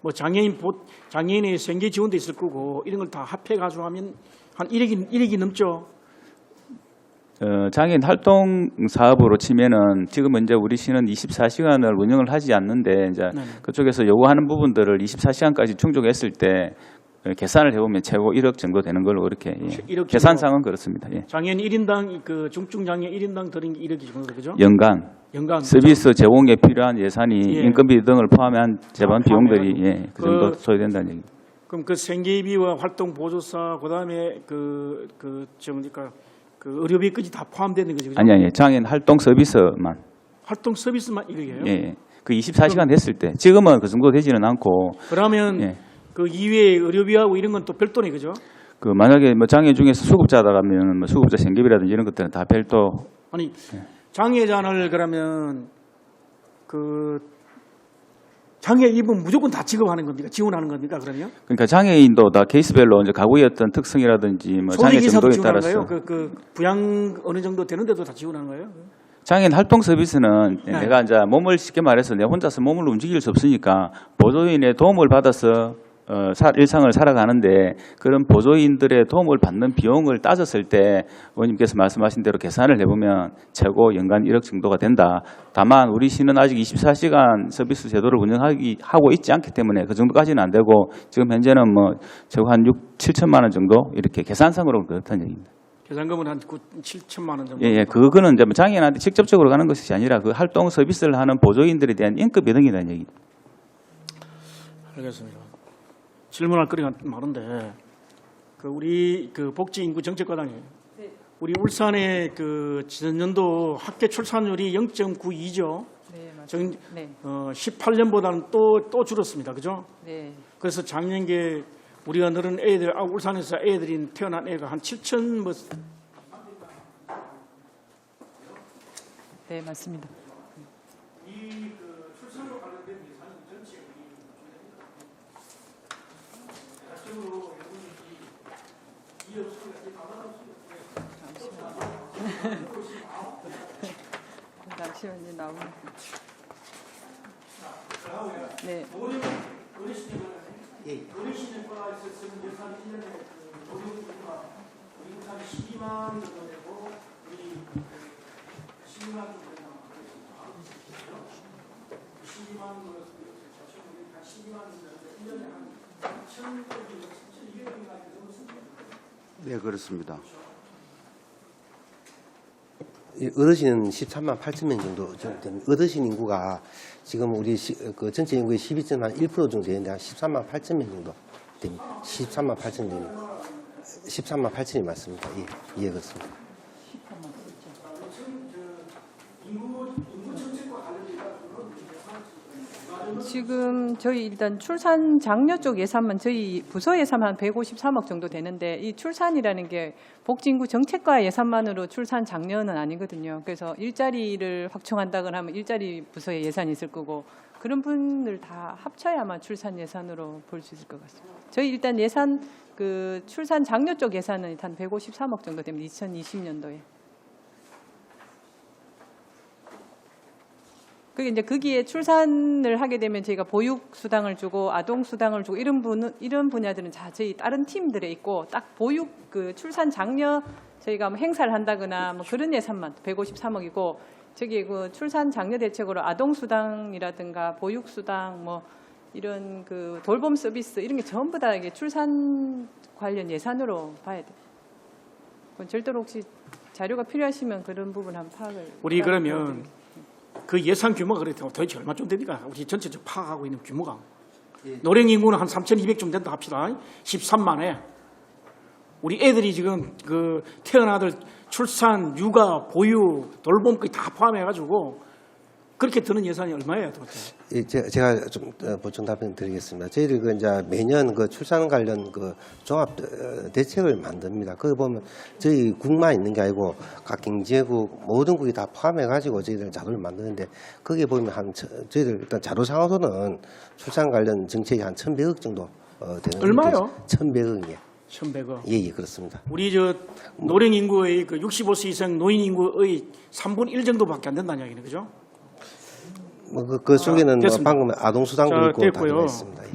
뭐 장애인의 생계 지원도 있을 거고 이런 걸 다 합해 가지고 하면 한 1억이 넘죠. 장애인 활동 사업으로 치면은 지금은 이제 우리 시는 24시간을 운영을 하지 않는데 이제 네. 그쪽에서 요구하는 부분들을 24시간까지 충족했을 때 계산을 해보면 최고 1억 정도 되는 걸로 이렇게 1억 계산상은 그렇습니다. 예. 장애인 1인당 그 중증 장애 1인당 드린 게 1억이 정도 그죠? 연간 연간 서비스 제공에 필요한 예산이 예. 인건비 등을 포함한 재반 비용들이 포함해가지고. 그 정도 소요된다는 얘기. 그럼 그 생계비와 활동 보조사 그다음에 그 의료비까지 다 포함되는 거죠. 그죠? 아니 장애인 활동 서비스만. 활동 서비스만 1억이에요. 예. 그 24시간 했을 때 지금은 그 정도 되지는 않고 그러면 예. 그 이외에 의료비하고 이런 건 또 별도네 그죠? 그 만약에 뭐 장애 중에서 수급자다 가면 뭐 수급자 생계비라든지 이런 것들은 다 별도. 아니 장애잔을 그러면 그 장애 입은 무조건 다 지급하는 겁니까? 지원하는 겁니까? 그러면 그러니까 장애인도 다 케이스별로 이제 가구의 어떤 특성이라든지 뭐 장애 소득이사도 정도에 지원하는 따라서 거예요? 그 부양 어느 정도 되는데도 다 지원하는 거예요? 장애인 활동 서비스는 네. 내가 이제 몸을 쉽게 말해서 내 혼자서 몸을 움직일 수 없으니까 보조인의 도움을 받아서 일상을 살아가는데 그런 보조인들의 도움을 받는 비용을 따졌을 때 의원님께서 말씀하신 대로 계산을 해보면 최고 연간 1억 정도가 된다. 다만 우리 시는 아직 24시간 서비스 제도를 운영하고 있지 않기 때문에 그 정도까지는 안 되고 지금 현재는 뭐 최고 한 6, 7천만 원 정도 이렇게 계산상으로 그렇다는 얘기입니다. 계산금은 한 7천만 원 정도. 예, 그거는 이제 뭐 장애인한테 직접적으로 가는 것이 아니라 그 활동 서비스를 하는 보조인들에 대한 인건비 등이라는 얘기. 알겠습니다. 질문할 거리가 많은데 그 우리 그 복지인구정책과장님 우리 울산의 그 지난년도 학교 출산율이 0.92죠. 네, 맞습니다. 네. 18년보다는 또 줄었습니다. 그죠? 네. 그래서 작년에 우리가 늘은 애들, 울산에서 애들이 태어난 애가 한 7천 뭐. 네, 맞습니다. 이그 출산으로 관련된 예산은 전체 잠시만요, 나오는. 네. 노래시대과에서 쓰는 예산 1년에 노래부가 우리 울산이 12만 정도 되고 우리 12만 정도 된다고 하겠습니다. 12만 정도 한 12만 정도 1년에 한 3,200명 정도 씁니다. 네, 그렇습니다. 어르신은 13만 8천 명 정도 됩니다. 어르신 인구가 지금 우리 그 전체 인구의 12.1% 정도 되는데 한 13만 8천 명 정도 됩니다. 13만 8천 됩니다. 13만 8천이 맞습니다. 예, 그렇습니다. 지금 저희 일단 출산 장려 쪽 예산만 저희 부서 예산만 한 153억 정도 되는데 이 출산이라는 게 복지인구 정책과 예산만으로 출산 장려는 아니거든요. 그래서 일자리를 확충한다거나 하면 일자리 부서에 예산이 있을 거고 그런 분들 다 합쳐야만 출산 예산으로 볼 수 있을 것 같습니다. 저희 일단 예산 그 출산 장려 쪽 예산은 한 153억 정도 됩니다. 2020년도에. 그게 이제 거기에 출산을 하게 되면 저희가 보육 수당을 주고 아동 수당을 주고 이런 분야들은 다 저희 다른 팀들에 있고 딱 보육 그 출산 장려 저희가 뭐 행사를 한다거나 뭐 그런 예산만 153억이고 저기 그 출산 장려 대책으로 아동 수당이라든가 보육 수당 뭐 이런 그 돌봄 서비스 이런 게 전부 다 이게 출산 관련 예산으로 봐야 돼요. 그건 절대로 혹시 자료가 필요하시면 그런 부분 한번 파악을. 우리 그러면 그 예산 규모가 그래도 도대체 얼마쯤 되니까 우리 전체적 파악하고 있는 규모가 노령 인구는 한 3,200쯤 된다 합시다. 13만에 우리 애들이 지금 그 태어나들 출산, 육아, 보육, 돌봄까지 다 포함해가지고 그렇게 드는 예산이 얼마예요, 도대체? 예, 제가 좀 보충 답변 드리겠습니다. 저희들 그 이제 매년 그 출산 관련 그 종합 대책을 만듭니다. 거기 보면 저희 국만 있는 게 아니고 각 경제국 모든 국이 다 포함해가지고 저희들 자료를 만드는데 거기에 보면 저희들 일단 자료상으로는 출산 관련 정책이 한 1,100억 정도 되는. 얼마요? 1,100억이요. 1,100억. 예, 그렇습니다. 우리 저 노령 인구의 그 65세 이상 노인 인구의 3분의 1 정도밖에 안 된다는 이야기네, 그죠? 뭐 그 속에는 뭐 됐습니다. 방금 아동수당도 있고 다 됐고요. 들어가 있습니다. 예.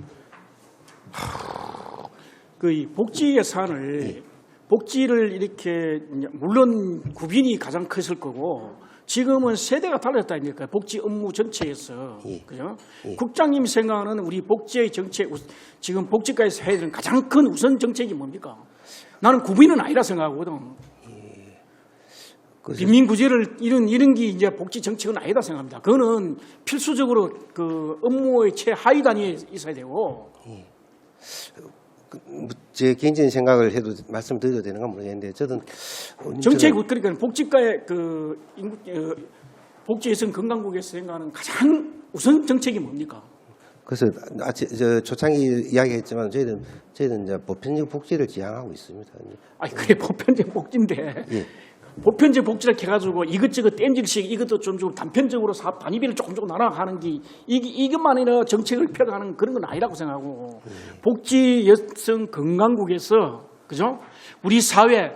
그 복지 예산을 복지를 이렇게 물론 구빈이 가장 컸을 거고 지금은 세대가 달라졌다 아닙니까? 복지 업무 전체에서 예. 그죠? 예. 국장님 생각하는 우리 복지의 정책 지금 복지과에서 해야 되는 가장 큰 우선 정책이 뭡니까? 나는 구빈은 아니라 생각하거든. 빈민구제를 이런 게 이제 복지 정책은 아니다 생각합니다. 그거는 필수적으로 그 업무의 최하위 단위에 있어야 되고. 제 개인적인 생각을 해도 말씀드려도 되는 건 모르겠는데 저는 정책 그러니까 복지과의 그 복지 예산 건강국에서 생각하는 가장 우선 정책이 뭡니까? 그래서 조창희 이야기했지만 저희는 이제 보편적 복지를 지향하고 있습니다. 아니 그게 보편적 복지인데. 예. 보편적 복지를 해가지고 이것저것 땜질식 이것도 좀 단편적으로 사업 단위비를 조금 나눠가는 게 이것만이나 정책을 펴가는 그런 건 아니라고 생각하고 복지 여성 건강국에서 그죠? 우리 사회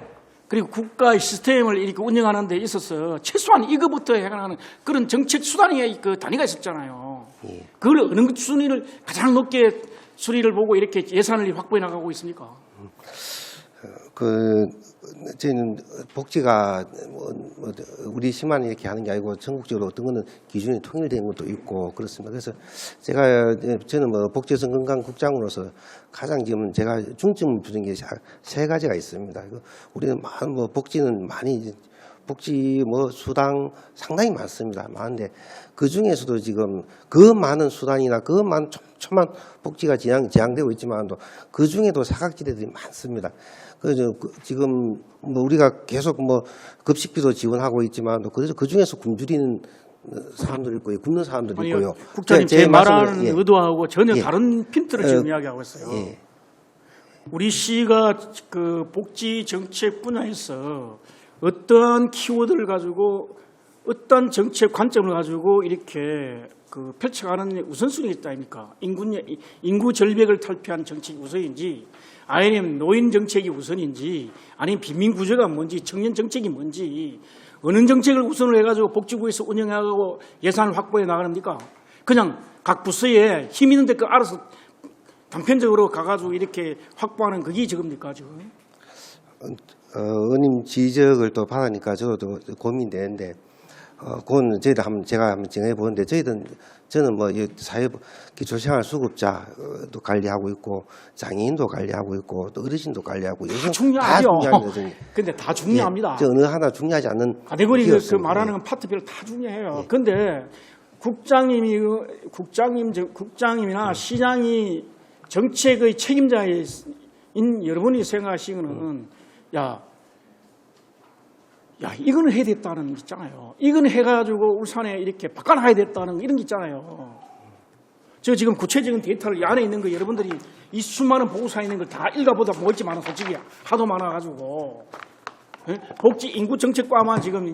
그리고 국가의 시스템을 이렇게 운영하는 데 있어서 최소한 이거부터 해가는 그런 정책 수단의 그 단위가 있었잖아요. 그걸 어느 순위를 가장 높게 순위를 보고 이렇게 예산을 확보해 나가고 있습니까? 저희는 복지가 우리 시만 이렇게 하는 게 아니고 전국적으로 어떤 거는 기준이 통일된 것도 있고 그렇습니다. 그래서 저는 뭐 복지여성 건강국장으로서 가장 지금 제가 중점 두는 게 세 가지가 있습니다. 우리는 뭐 복지는 많이 복지 뭐 수당 상당히 많습니다. 많은데 그 중에서도 지금 그 많은 수당이나 그 많은 촘촘한 복지가 지향되고 있지만도 그 중에도 사각지대들이 많습니다. 그래서 지금 뭐 우리가 계속 뭐 급식비도 지원하고 있지만 그래서 그 중에서 굶주리는 사람들이 있고요, 굶는 사람들이 아니요, 있고요. 국장님 제 말하는 예. 의도하고 전혀 예. 다른 핀트를 지금 이야기하고 있어요. 예. 우리 시가 그 복지 정책 분야에서 어떠한 키워드를 가지고 어떤 정책 관점을 가지고 이렇게 그 펼쳐가는 우선순위가 있다 아닙니까? 인구 절벽을 탈피하는 정책이 우선인지, 아니면 노인 정책이 우선인지, 아니면 빈민 구조가 뭔지, 청년 정책이 뭔지, 어느 정책을 우선을 해가지고 복지부에서 운영하고 예산을 확보해 나가는니까 그냥 각 부서에 힘 있는 데 그 알아서 단편적으로 가가지고 이렇게 확보하는 그게 적입니까 지금? 의원님 지적을 또 받으니까 저도 고민되는데, 그건 저희들 제가 한번 정해 보는데, 저는 뭐 사회 기초생활수급자도 관리하고 있고, 장애인도 관리하고 있고, 또 어르신도 관리하고, 다 중요하죠. 근데 다 중요합니다. 저 어느 하나 중요하지 않는 카테고리 그 기업습니다. 말하는 건 파트별 다 중요해요. 근데 국장님이나 시장이 정책의 책임자인 여러분이 생각하시기는 야 이거는 해야 됐다는 게 있잖아요. 이거는 해가지고 울산에 이렇게 바꿔놔야 됐다는 이런 게 있잖아요. 저 지금 구체적인 데이터를 이 안에 있는 거 여러분들이 이 수많은 보고서에 있는 걸 다 읽어보다 멀지만은 솔직히 하도 많아가지고 복지 인구 정책과만 지금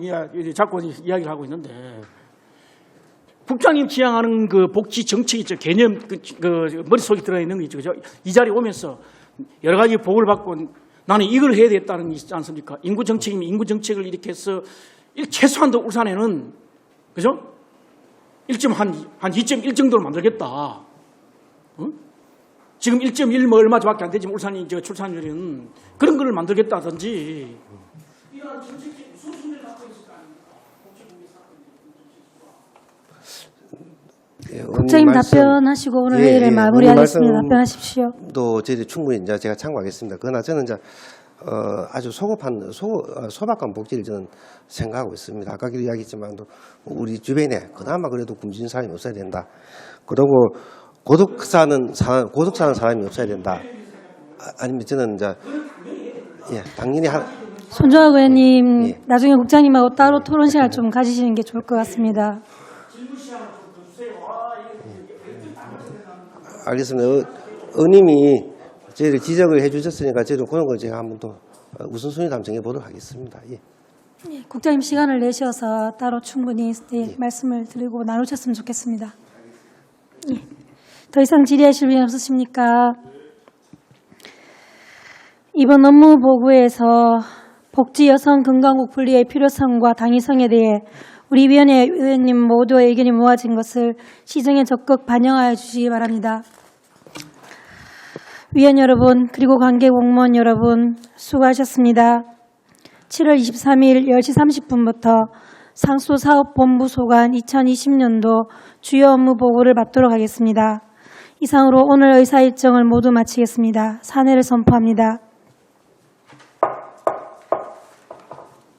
자꾸 이야기를 하고 있는데, 국장님 지향하는 그 복지 정책 있죠. 개념 그 머릿속에 들어있는 거 있죠. 이 자리에 오면서 여러 가지 보고를 받고 나는 이걸 해야 되겠다는 게 있지 않습니까? 인구 정책이면 인구 정책을 이렇게 해서 최소한도 울산에는 그죠? 2.1 정도를 만들겠다. 지금 1.1 뭐 얼마밖에 안 되지만 울산이 출산율은 그런 거를 만들겠다든지. 이런 정책이 무슨 순위를 갖고 있을 거 아닙니까? 국장님 답변하시고 오늘 회의를 마무리하겠습니다. 답변하십시오. 또 저희들 충분히 이제 제가 참고하겠습니다. 그러나 저는 이제 아주 소박한 복지를 저는 생각하고 있습니다. 아까 이야기했지만 우리 주변에 그나마 그래도 굶주린 사람이 없어야 된다. 그리고 고독 사는 사람이 없어야 된다. 아니면 저는 이제 당연히 손정학 의원님, 나중에 국장님하고 따로 토론 시간을 좀 가지시는 게 좋을 것 같습니다. 알겠습니다. 의원님이 저희를 지적을 해주셨으니까 저희도 그런 걸 제가 한번 또 우선순위를 한번 정해보도록 하겠습니다. 예. 국장님 시간을 내셔서 따로 충분히 말씀을 드리고 나누셨으면 좋겠습니다. 더 이상 질의하실 분이 없으십니까? 이번 업무 보고에서 복지 여성 건강국 분리의 필요성과 당위성에 대해 우리 위원회 의원님 모두의 의견이 모아진 것을 시정에 적극 반영하여 주시기 바랍니다. 위원 여러분, 그리고 관계 공무원 여러분, 수고하셨습니다. 7월 23일 10시 30분부터 상수사업본부 소관 2020년도 주요 업무 보고를 받도록 하겠습니다. 이상으로 오늘 의사일정을 모두 마치겠습니다. 사내를 선포합니다.